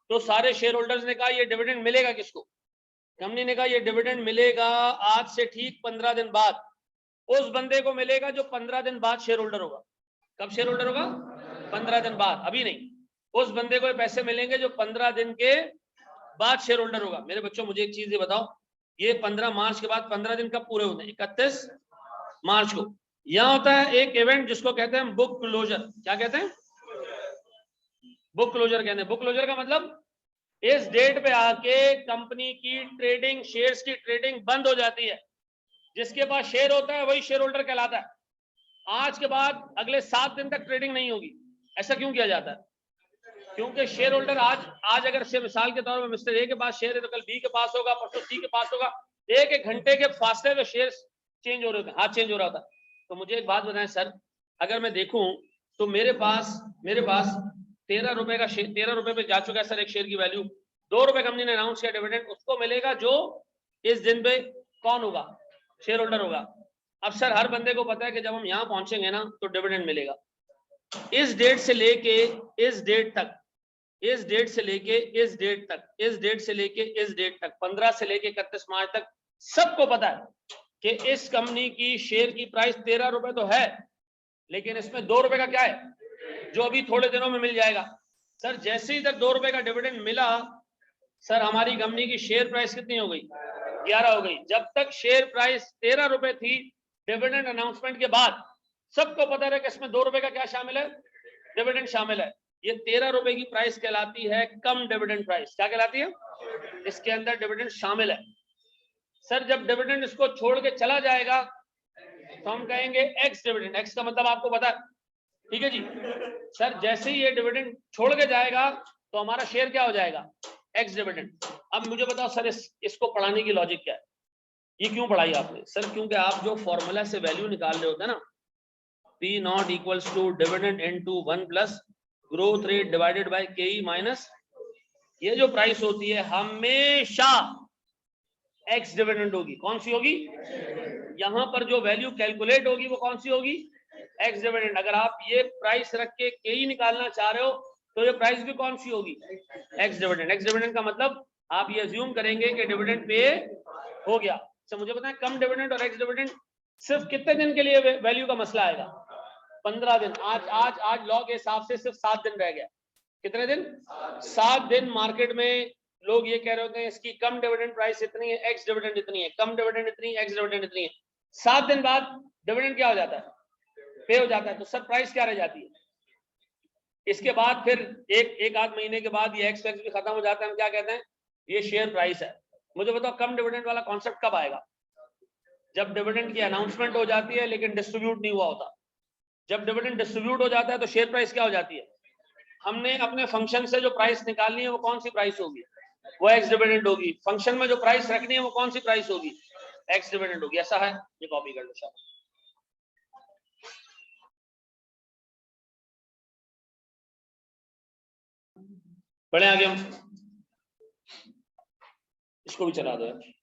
Speaker 3: तो सारे शेयर होल्डर्स ने कहा ये डिविडेंड मिलेगा किसको? कंपनी ने कहा ये डिविडेंड मिलेगा आज से ठीक 15 दिन बाद उस बंदे को मिलेगा जो 15 दिन बाद शेयर होल्डर होगा। कब शेयर होल्डर होगा? 15 दिन बाद, अभी नहीं। उस बंदे को पैसे मिलेंगे जो 15 दिन के बाद शेयर होल्डर होगा। मेरे बच्चों मुझे एक चीज ये बताओ, ये 15 मार्च के बाद 15 दिन कब पूरे होते हैं? 31 मार्च को। यहां होता है एक इवेंट जिसको कहते हैं बुक क्लोजर। क्या कहते हैं? बुक क्लोजर कहते हैं। बुक क्लोजर का मतलब इस डेट पे आके कंपनी की ट्रेडिंग, शेयर्स की ट्रेडिंग बंद हो जाती है। जिसके पास शेयर होता है वही शेयर होल्डर कहलाता है। आज के बाद अगले 7 दिन तक ट्रेडिंग नहीं होगी। ऐसा क्यों किया जाता है? क्योंकि शेयर होल्डर आज अगर से मिसाल के तौर पर मिस्टर ए के पास शेयर है तो कल बी के पास होगा, परसों सी के पास होगा। एक घंटे के फासले में शेयर चेंज हो रहे होते हैं, हाथ चेंज हो रहा था। तो मुझे एक बात बताएं सर, अगर मैं देखूं तो मेरे पास 13 रुपए का शेयर, 13 रुपए पे जा चुका है सर एक शेयर की वैल्यू। 2 रुपए कंपनी ने अनाउंस किया डिविडेंड, उसको मिलेगा जो इस दिन पे कौन होगा? शेयर होल्डर होगा। अब सर हर बंदे को पता है कि जब हम यहां पहुंचेंगे ना तो डिविडेंड मिलेगा। इस डेट से लेके इस डेट तक, इस डेट से लेके इस डेट तक, इस डेट से लेके इस डेट तक, 15 से लेके 31 मार्च तक सबको पता है कि इस कंपनी की शेयर की प्राइस 13 रुपए तो है, लेकिन इसमें 2 रुपए का क्या है जो अभी थोड़े दिनों में मिल जाएगा। सर जैसे ही तक 2 रुपए का डिविडेंड मिला, सर हमारी कंपनी की शेयर प्राइस कितनी हो गई? 11 हो गई। जब तक शेयर प्राइस 13 रुपए थी, डिविडेंड अनाउंसमेंट के बाद सबको पता है कि इसमें 2 रुपए का क्या शामिल है? डिविडेंड शामिल है। ये 13 रुपए की प्राइस कहलाती है कम डिविडेंड प्राइस। क्या कहलाती है? इसके अंदर डिविडेंड शामिल है। सर जब डिविडेंड इसको छोड़ के चला जाएगा तो हम कहेंगे एक्स डिविडेंड। एक्स का मतलब आपको पता है, ठीक है जी। सर जैसे ही ये डिविडेंड छोड़ के जाएगा तो हमारा शेयर क्या हो जाएगा? X dividend. अब मुझे बताओ सर इसको पढ़ाने की लॉजिक क्या है? ये क्यों पढ़ाई आपने? सर क्योंकि आप जो फॉर्मूला से वैल्यू निकाल रहे होते हैं ना, P not equals to dividend into 1 plus growth rate divided by KE minus, ये जो प्राइस होती है हमेशा एक्स डिविडेंड होगी। कौन सी होगी? यहां पर जो वैल्यू कैलकुलेट होगी वो कौन सी होगी? X dividend. अगर आप ये प्राइस रख के KE निकालना चाह रहे हो तो ये प्राइस भी कौन सी होगी? X dividend. एक्स डिविडेंड का मतलब आप ये अज्यूम करेंगे कि डिविडेंड पे हो गया। तो मुझे बताएं कम डिविडेंड और एक्स डिविडेंड सिर्फ कितने दिन के लिए वैल्यू का मसला आएगा? 15 दिन। आज लॉ के हिसाब से सिर्फ 7 दिन रह गया। कितने दिन? 7 दिन। मार्केट में लोग ये कह रहे होते हैं इसकी कम डिविडेंड प्राइस इतनी है, एक्स डिविडेंड इतनी है, कम डिविडेंड इतनी है, एक्स डिविडेंड इतनी है। 7 दिन बाद डिविडेंड क्या हो जाता है? पे हो जाता है। तो सर प्राइस क्या रह जाती है? इसके बाद फिर एक आध महीने के बाद ये एक्स भी खत्म हो जाता है। हम क्या कहते हैं? ये शेयर प्राइस है। मुझे बताओ कम डिविडेंड वाला कॉन्सेप्ट कब आएगा? जब डिविडेंड की अनाउंसमेंट हो जाती है लेकिन डिस्ट्रीब्यूट नहीं हुआ होता। जब डिविडेंड डिस्ट्रीब्यूट हो जाता है तो शेयर प्राइस क्या हो जाती है? हमने अपने फंक्शन से जो प्राइस निकालनी है वो कौन सी प्राइस होगी? वो एक्स डिविडेंड होगी। फंक्शन में जो प्राइस रखनी है वो कौन सी प्राइस होगी? एक्स डिविडेंड होगी। ऐसा है, ये कॉपी कर लो शाबाश। बढ़े आगे हम, इसको भी चला दो यार।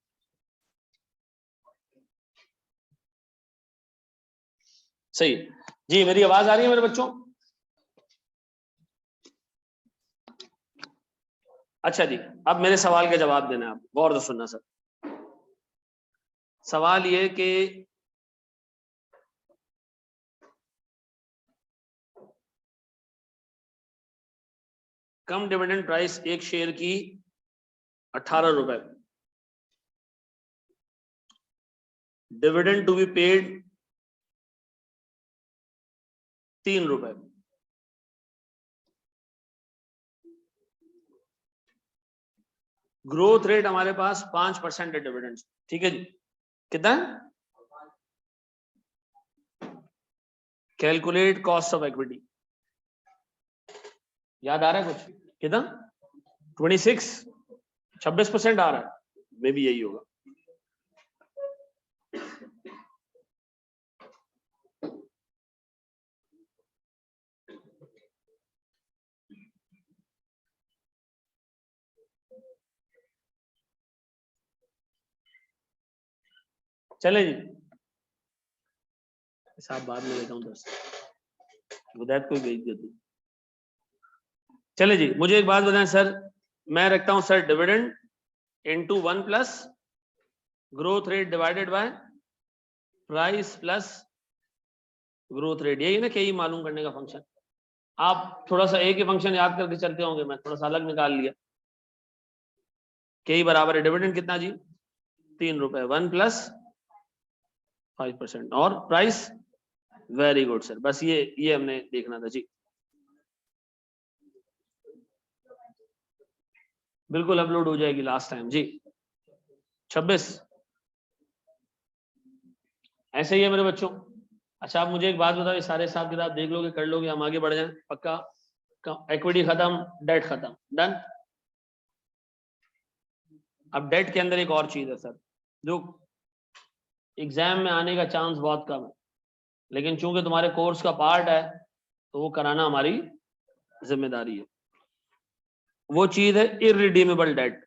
Speaker 3: सही जी, मेरी आवाज आ रही है मेरे बच्चों? अच्छा जी, अब मेरे सवाल के जवाब देना, आप गौर से सुनना। सर सवाल ये कि कम डिविडेंड प्राइस एक शेयर की 18 रुपए, डिविडेंड टू बी पेड 3 रुपए। ग्रोथ रेट हमारे पास 5% है डिविडेंड, ठीक है जी। कितना है? कैलकुलेट कॉस्ट ऑफ इक्विटी, याद आ रहा है कुछ? कितना? 26% आ रहा है, मे भी यही होगा। चले जी, साहब बाद में लेता हूँ 10 विदायत कोई भेज देती। चले जी, मुझे एक बात बताएं सर, मैं रखता हूं sir dividend into 1 plus growth rate divided bye price plus growth rate, यही ना कई मालूम करने का फंक्शन। आप थोड़ा सा एक ही फंक्शन याद करके चलते होंगे, मैं थोड़ा सा अलग निकाल लिया। कई बराबर है डिविडेंड कितना जी? 3 रुपए, 1 प्लस 5% और प्राइस, वेरी गुड सर, बस ये हमने देखना था जी। बिल्कुल अपलोड हो जाएगी लास्ट टाइम जी। 26 ऐसे ही है मेरे बच्चों। अच्छा आप मुझे एक बात बताओ, ये सारे हिसाब किताब देख लोगे, कर लोगे, हम आगे बढ़ जाएं पक्का? इक्विटी खत्म, डेट खत्म, डन। अब डेट के अंदर एक और चीज है सर, जो एग्जाम में आने का चांस बहुत कम है, लेकिन चूंकि तुम्हारे कोर्स का पार्ट है तो वो कराना हमारी जिम्मेदारी है। वो चीज है इररिडीमेबल डेट।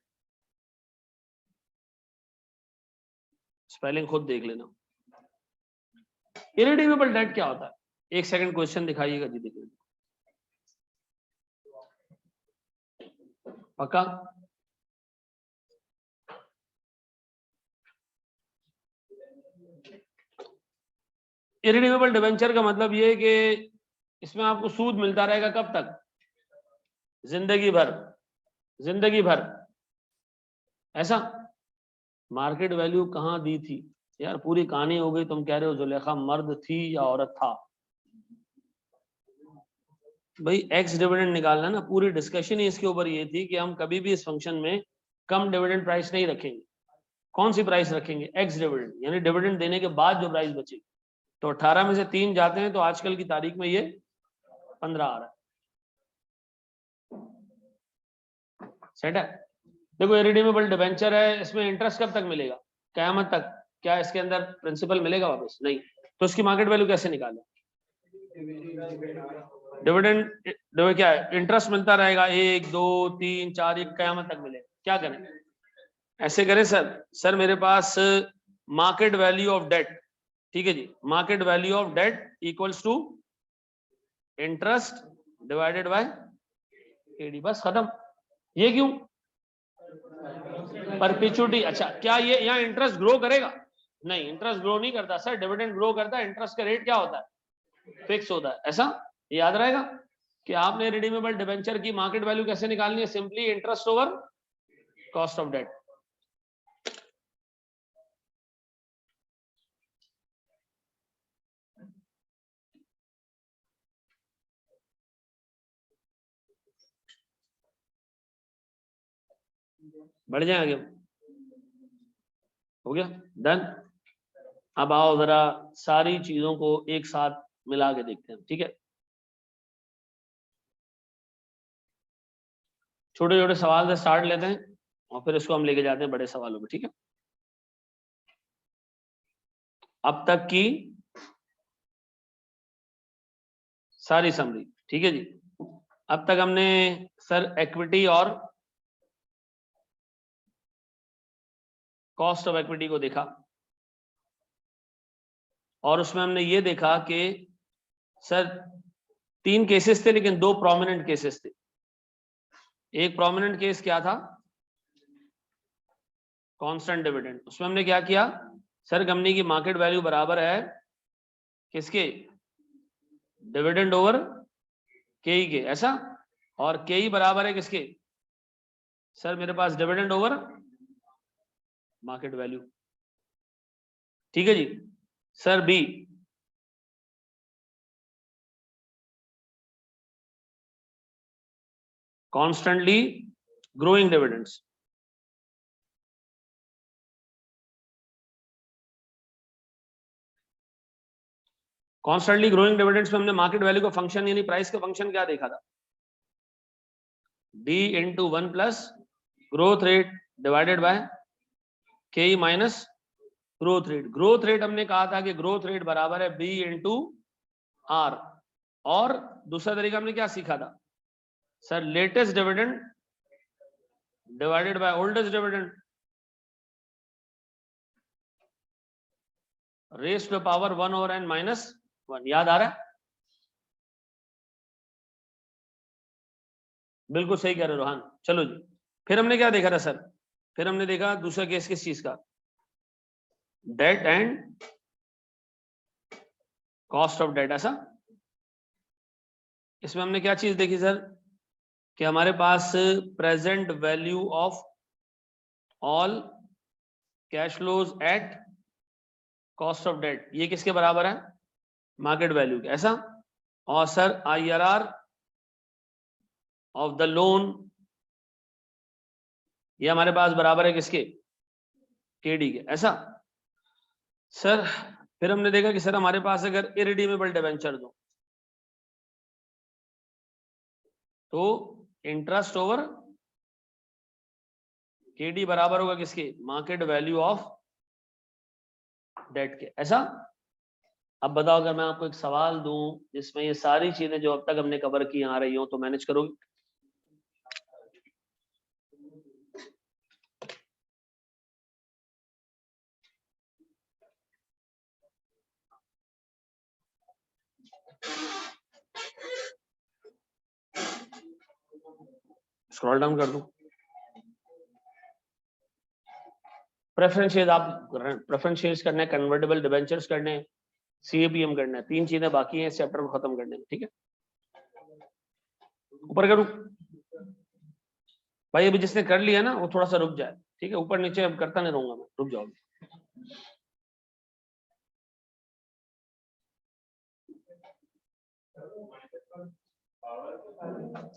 Speaker 3: स्पेलिंग खुद देख लेना। इररिडीमेबल डेट क्या होता है? एक सेकंड क्वेश्चन दिखाइएगा जी, देखिए पक्का। इररिडीमेबल डिबेंचर का मतलब ये है कि इसमें आपको सूद मिलता रहेगा कब तक? जिंदगी भर, जिंदगी भर। ऐसा मार्केट वैल्यू कहाँ दी थी यार? पूरी कहानी हो गई, तुम कह रहे हो जुलेखा मर्द थी या औरत था? भाई एक्स डिविडेंड निकालना ना, पूरी डिस्कशन ही इसके ऊपर ये थी कि हम कभी भी इस फंक्शन में कम डिविडेंड प्राइस नहीं रखेंगे। कौन सी प्राइस रखेंगे? एक्स डिविडेंड, यानी डिविडेंड देने के बाद जो प्राइस बचेगी। तो 18 में से 3 जाते हैं तो आजकल की तारीख में ये 15 आ रहा है। सेट है? देखो इरिडीमेबल डिबेंचर है, इसमें इंटरेस्ट कब तक मिलेगा? कयामत तक। क्या इसके अंदर प्रिंसिपल मिलेगा वापस? नहीं। तो इसकी मार्केट वैल्यू कैसे निकालें? डिविडेंड क्या है? इंटरेस्ट मिलता रहेगा, 1 2 3 4, एक कयामत तक मिलेगा। क्या करें? ऐसे करें सर मेरे पास मार्केट वैल्यू ऑफ डेट, ठीक है जी, market value of debt equals to interest divided by AD, बस खत्म। ये क्यों? परपेचुटी। अच्छा क्या ये यहाँ इंटरेस्ट ग्रो करेगा? नहीं, इंटरेस्ट ग्रो नहीं करता सर, डिविडेंड ग्रो करता है। इंटरेस्ट का रेट क्या होता है? फिक्स होता है। ऐसा याद रहेगा कि आपने रिडीमेबल डिबेंचर की मार्केट वैल्यू कैसे निकालनी है? Simply interest over cost of debt. बढ़ जाए आगे, हो गया, डन। अब आओ जरा सारी चीजों को एक साथ मिला के देखते हैं, ठीक है? छोटे छोटे सवाल से स्टार्ट लेते हैं और फिर इसको हम लेके जाते हैं बड़े सवालों में, ठीक है? अब तक की सारी समरी, ठीक है जी। अब तक हमने सर इक्विटी और कॉस्ट ऑफ इक्विटी को देखा, और उसमें हमने ये देखा कि सर 3 केसेस थे लेकिन 2 प्रोमिनेंट केसेस थे। एक प्रोमिनेंट केस क्या था? Constant dividend. उसमें हमने क्या किया सर? कंपनी की मार्केट वैल्यू बराबर है किसके? डिविडेंड ओवर के के, ऐसा? और के बराबर है किसके? सर मेरे पास डिविडेंड ओवर मार्केट वैल्यू, ठीक है जी। Sir B, constantly growing dividends, constantly growing dividends में हमने मार्केट वैल्यू का फंक्शन यानी प्राइस का फंक्शन क्या देखा था, D into 1 plus growth rate divided by K minus growth rate. Growth rate हमने कहा था कि ग्रोथ रेट बराबर है बी इंटू आर, और दूसरा तरीका हमने क्या सीखा था sir, latest dividend divided by oldest dividend raise to power 1 over n minus 1। याद आ रहा है? बिल्कुल सही कह रहे हो रोहन। चलो जी, फिर हमने क्या देखा था सर, फिर हमने देखा दूसरा केस किस चीज का, debt and cost of debt. ऐसा इसमें हमने क्या चीज देखी सर कि हमारे पास present value of all cash flows at cost of debt, ये किसके बराबर है, मार्केट वैल्यू के। ऐसा, और sir IRR of the loan ये हमारे पास बराबर है किसके, KD के। ऐसा सर, फिर हमने देखा कि सर हमारे पास अगर इरिडीमेबल डिबेंचर दो तो इंटरेस्ट ओवर KD बराबर होगा किसके, मार्केट वैल्यू ऑफ डेट के। ऐसा, अब बताओ अगर मैं आपको एक सवाल दूं जिसमें ये सारी चीजें जो अब तक हमने कवर की आ रही हो तो मैनेज करोगे? स्क्रॉल डाउन कर दूं, प्रेफरेंस शेयर्स आप प्रेफरेंस शेयर्स करने हैं, कन्वर्टेबल डिबेंचर्स करने हैं, CAPM करना है, 3 चीजें बाकी हैं इस चैप्टर को खत्म करने में। ठीक है, ऊपर करूं भाई, अभी जिसने कर लिया ना वो थोड़ा सा रुक जाए। ठीक है, ऊपर नीचे अब करता नहीं रहूंगा मैं, रुक जाओ।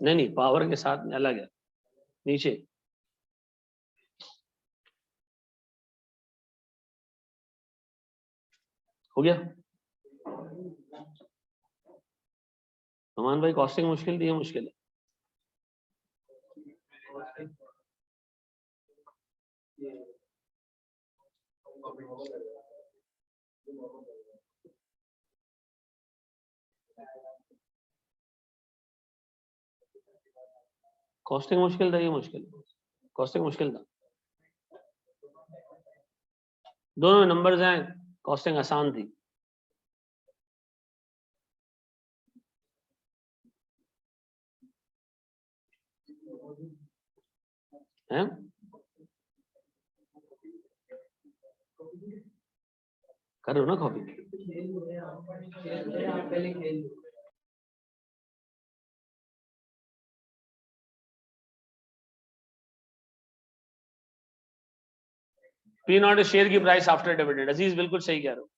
Speaker 3: नहीं नहीं, पावर के साथ में अलग है, नीचे हो गया। अमान भाई कॉस्टिंग मुश्किल दी है, मुश्किल है। कॉस्टिंग मुश्किल था, ये मुश्किल, कॉस्टिंग मुश्किल था। दोनों में नंबर्स हैं, कॉस्टिंग आसान थी। हैं? कर रहे हो ना कॉपी? P0 शेयर की प्राइस आफ्टर डिविडेंड। अजीज बिल्कुल सही कह रहे हो।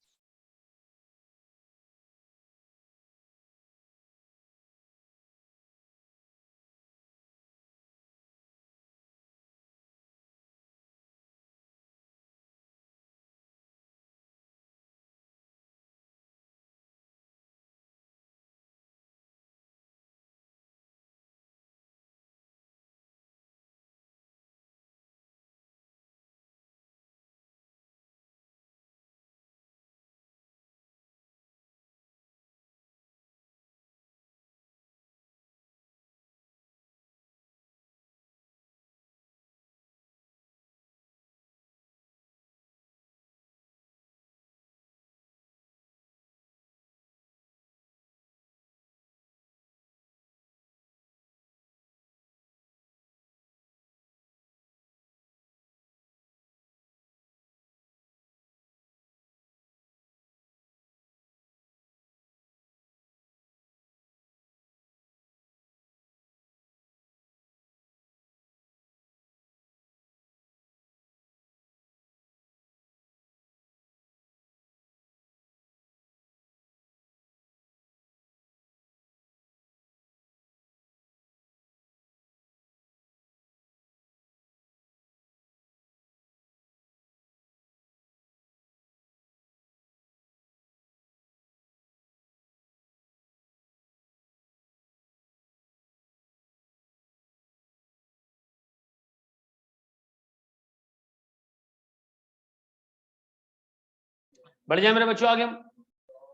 Speaker 3: बढ़ जाए मेरे बच्चों आगे हम।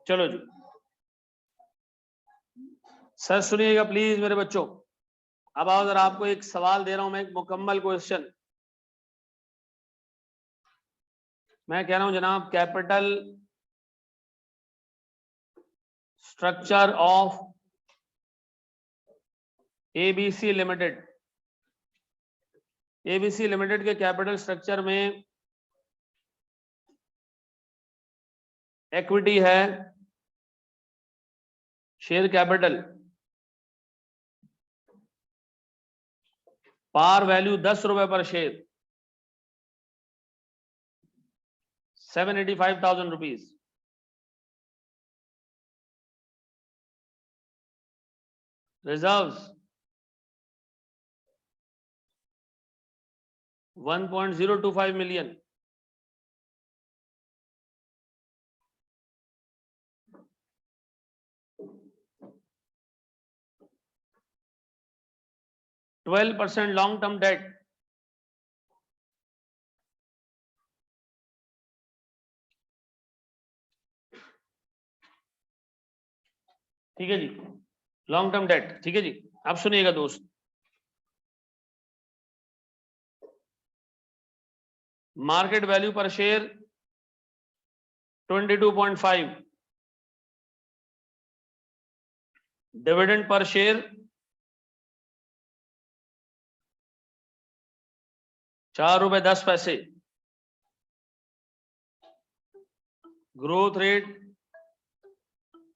Speaker 3: चलो जी सर सुनिएगा प्लीज मेरे बच्चों। अब आओ जरा, आपको एक सवाल दे रहा हूं मैं, एक मुकम्मल क्वेश्चन। मैं कह रहा हूं जनाब, capital structure of ABC limited. ABC limited के कैपिटल स्ट्रक्चर में इक्विटी है, शेयर कैपिटल, पार वैल्यू 10 रुपए पर share, 785,000 rupees. Reserves 1.025 million. %12 long term debt, ठीक है जी, लॉन्ग टर्म डेट, ठीक है जी। अब सुनिएगा दोस्त, market value per share 22.5, dividend per share 4 रुपए 10 पैसे, growth rate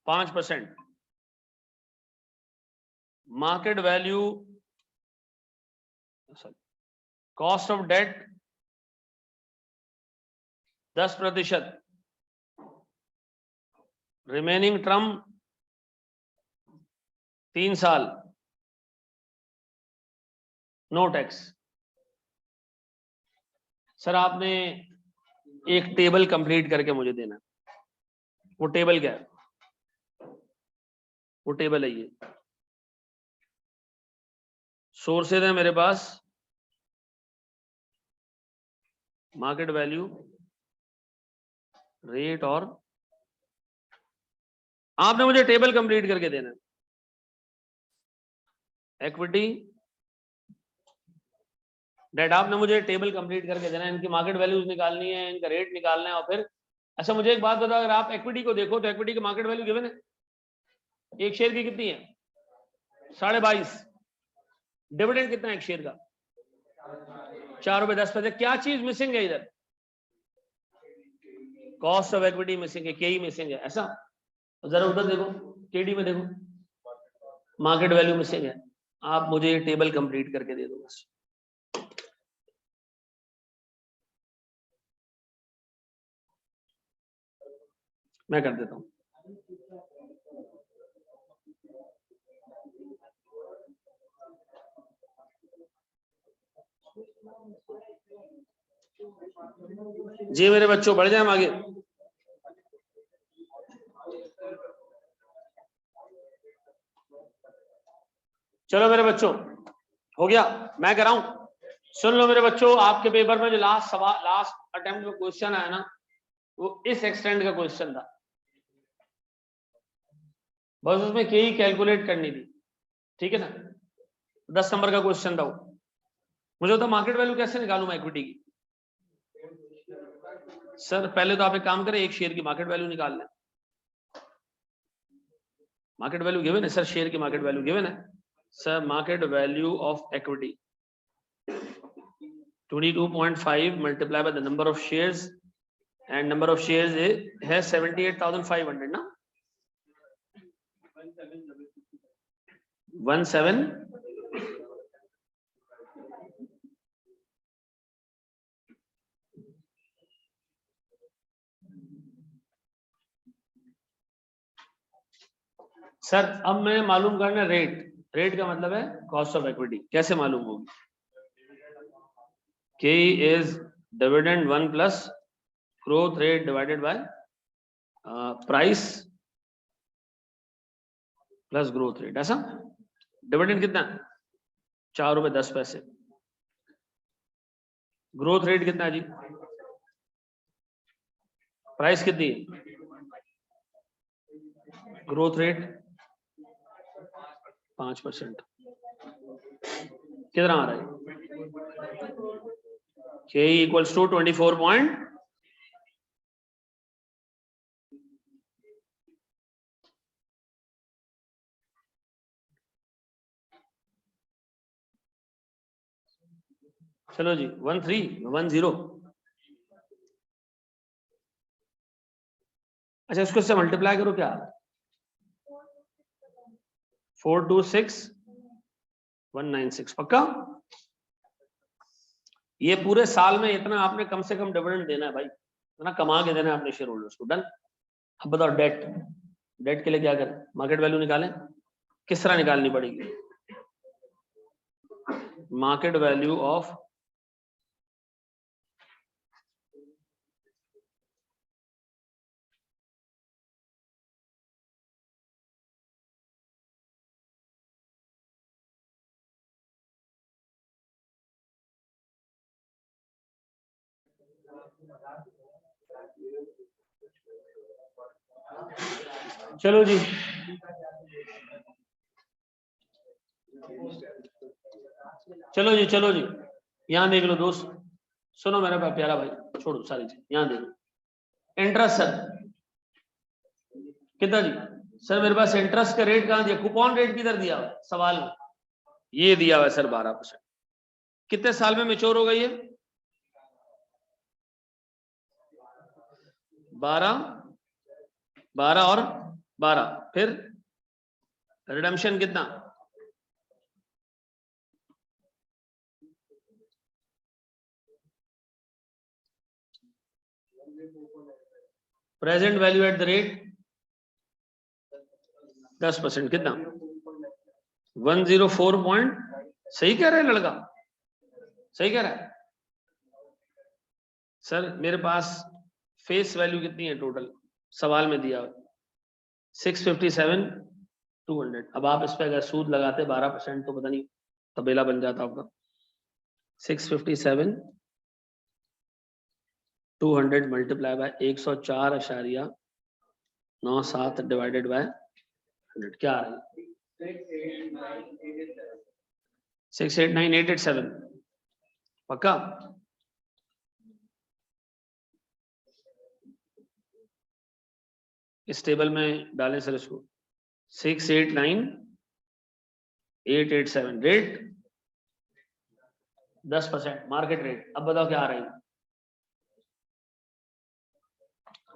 Speaker 3: 5%, market value, cost of debt 10%, रिमेनिंग टर्म 3 साल, नो टैक्स। सर आपने एक टेबल कंप्लीट करके मुझे देना। वो टेबल क्या है? वो टेबल है ये, सोर्सेज है मेरे पास, मार्केट वैल्यू, रेट, और आपने मुझे टेबल कंप्लीट करके देना है। इक्विटी डेट आपने मुझे टेबल कंप्लीट करके देना है, इनकी मार्केट वैल्यूज निकालनी है, इनका रेट निकालना है, और फिर अच्छा मुझे एक बात बताओ, अगर आप इक्विटी को देखो तो इक्विटी की मार्केट वैल्यू गिवन है, एक शेयर की कितनी है? 22.5। डिविडेंड कितना है एक शेयर का? 4 रुपए 10 पैसे। क्या चीज मिसिंग है इधर? कॉस्ट ऑफ इक्विटी मिसिंग है, केई मिसिंग है, ऐसा? जरा उधर देखो, केडी में देखो, मार्केट वैल्यू मिसिंग है। आप मुझे ये टेबल कंप्लीट करके दे दो बस। मैं कर देता हूं। जी मेरे बच्चों बढ़ जाए हम आगे। चलो मेरे बच्चों, हो गया, मैं कर रहा हूं। सुन लो मेरे बच्चों, आपके पेपर में जो लास्ट सवाल, लास्ट अटेम्प्ट में क्वेश्चन आया ना, वो इस एक्सटेंड का क्वेश्चन था, बस उसमें के ही कैलकुलेट करनी थी, ठीक है ना? 10 नंबर का क्वेश्चन था वो। मुझे तो मार्केट वैल्यू कैसे निकालूं मैं इक्विटी की? सर पहले तो आप एक काम करें, एक शेयर की मार्केट वैल्यू निकाल लें। मार्केट वैल्यू गिवन है सर, शेयर की मार्केट वैल्यू गिवन है sir. Market value of equity 22.5 multiply by the number of shares, and number of shares है 78,500 ना, 17। सर अब मैं मालूम करना रेट, रेट का मतलब है कॉस्ट ऑफ इक्विटी। कैसे मालूम होगी? के is dividend 1 plus growth rate divided bye price plus growth rate, ऐसा? डिविडेंड कितना? 4 रुपए 10 पैसे। ग्रोथ रेट कितना है जी? प्राइस कितनी है? Growth rate 5%। कितना आ रहा है? K equals to 24 point चलो जी 1310। अच्छा इसको इससे मल्टीप्लाई करो क्या? 426196 पक्का? ये पूरे साल में इतना आपने कम से कम डिविडेंड देना है भाई, इतना कमा के देना है अपने शेयर होल्डर्स को। डन। अब बताओ डेट, डेट के लिए क्या करें? मार्केट वैल्यू निकालें। किस तरह निकालनी पड़ेगी? मार्केट वैल्यू ऑफ चलो जी चलो जी यहां देख लो दोस्त, सुनो मेरा प्यारा भाई, छोड़ो सारी चीज, यहां देखो इंटरेस्ट सर कितना जी? सर मेरे पास इंटरेस्ट का रेट कहां दिया? कूपन रेट किधर दिया हुआ सवाल में? ये दिया हुआ है सर 12%। कितने साल में मैच्योर हो गई है? 12 और 12, फिर रिडेम्पशन कितना? Present value at the rate 10%, कितना? 104 पॉइंट। सही कह रहा है लड़का, सही कह रहा है सर। मेरे पास फेस वैल्यू कितनी है टोटल? सवाल में दिया 657,200। अब आप इस पे अगर सूद लगाते 12% तो पता नहीं तबेला बन जाता आपका। 657,200 मल्टीप्लाई बाय 104.97 डिवाइडेड बाय 100 क्या आ रहा है? 689,887 पक्का? इस टेबल में डालें सर इसको। 689,887 रेट 10% मार्केट रेट। अब बताओ क्या आ रही है?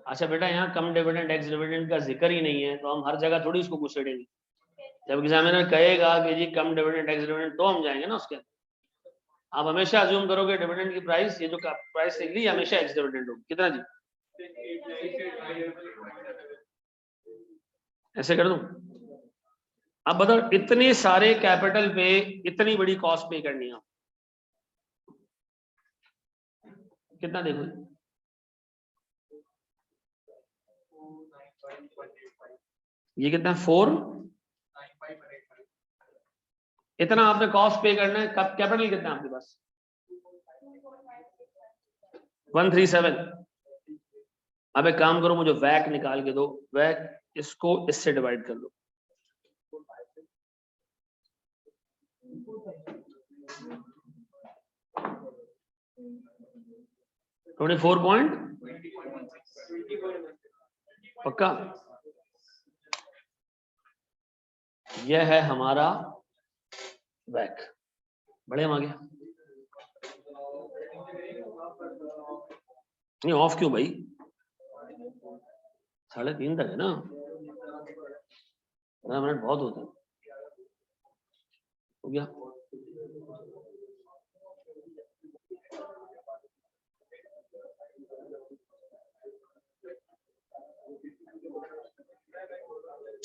Speaker 3: अच्छा बेटा यहाँ कम डिविडेंड एक्स डिविडेंड का जिक्र ही नहीं है, तो हम हर जगह थोड़ी इसको घुसेड़ेंगे। जब एग्जामिनर कहेगा कि जी कम डिविडेंड एक्स डिविडेंड तो हम जाएंगे ना उसके। आप हमेशा अज्यूम करोगे डिविडेंड की प्राइस, ये जो प्राइस निकली हमेशा एक्स डिविडेंड होगी। कितना जी? ऐसे कर दूं? अब बताओ इतने सारे कैपिटल पे इतनी बड़ी कॉस्ट पे करनी है कितना? देखो ये कितना? 4 इतना आपने कॉस्ट पे करना है। कैपिटल कितना है आपके पास? 137। अब एक काम करो, मुझे वैक निकाल के दो। वैक इसको इससे डिवाइड कर दो। $24 पक्का? यह है हमारा वैक। बढ़िया आ गया। नहीं ऑफ क्यों भाई? 3:30 तक है ना, 15 मिनट बहुत होते हैं। हो गया?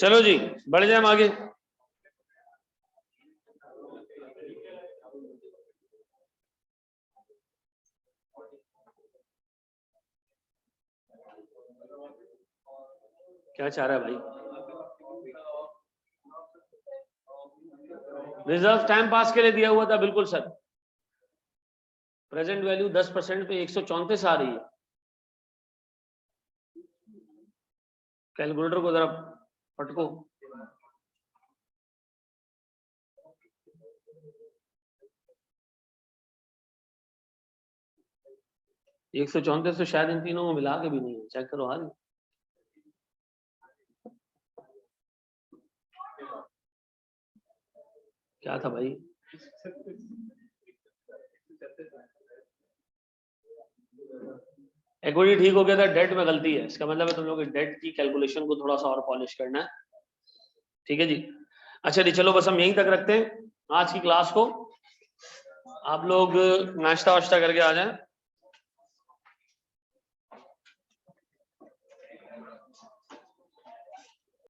Speaker 3: चलो जी बढ़ जाए हम आगे। क्या चाह रहा है भाई? रिजर्व टाइम पास के लिए दिया हुआ था, बिल्कुल सर। प्रेजेंट वैल्यू 10% पे 134 आ रही है। कैलकुलेटर को जरा पटको। एक 134 तो शायद इन तीनों को मिला के भी नहीं है, चेक करो हाल। क्या था भाई? इक्विटी ठीक हो गया था, डेट में गलती है, इसका मतलब है तुम लोग डेट की कैलकुलेशन को थोड़ा सा और पॉलिश करना है। ठीक है जी। अच्छा जी, चलो बस हम यहीं तक रखते हैं आज की क्लास को। आप लोग नाश्ता वाश्ता करके आ जाएं।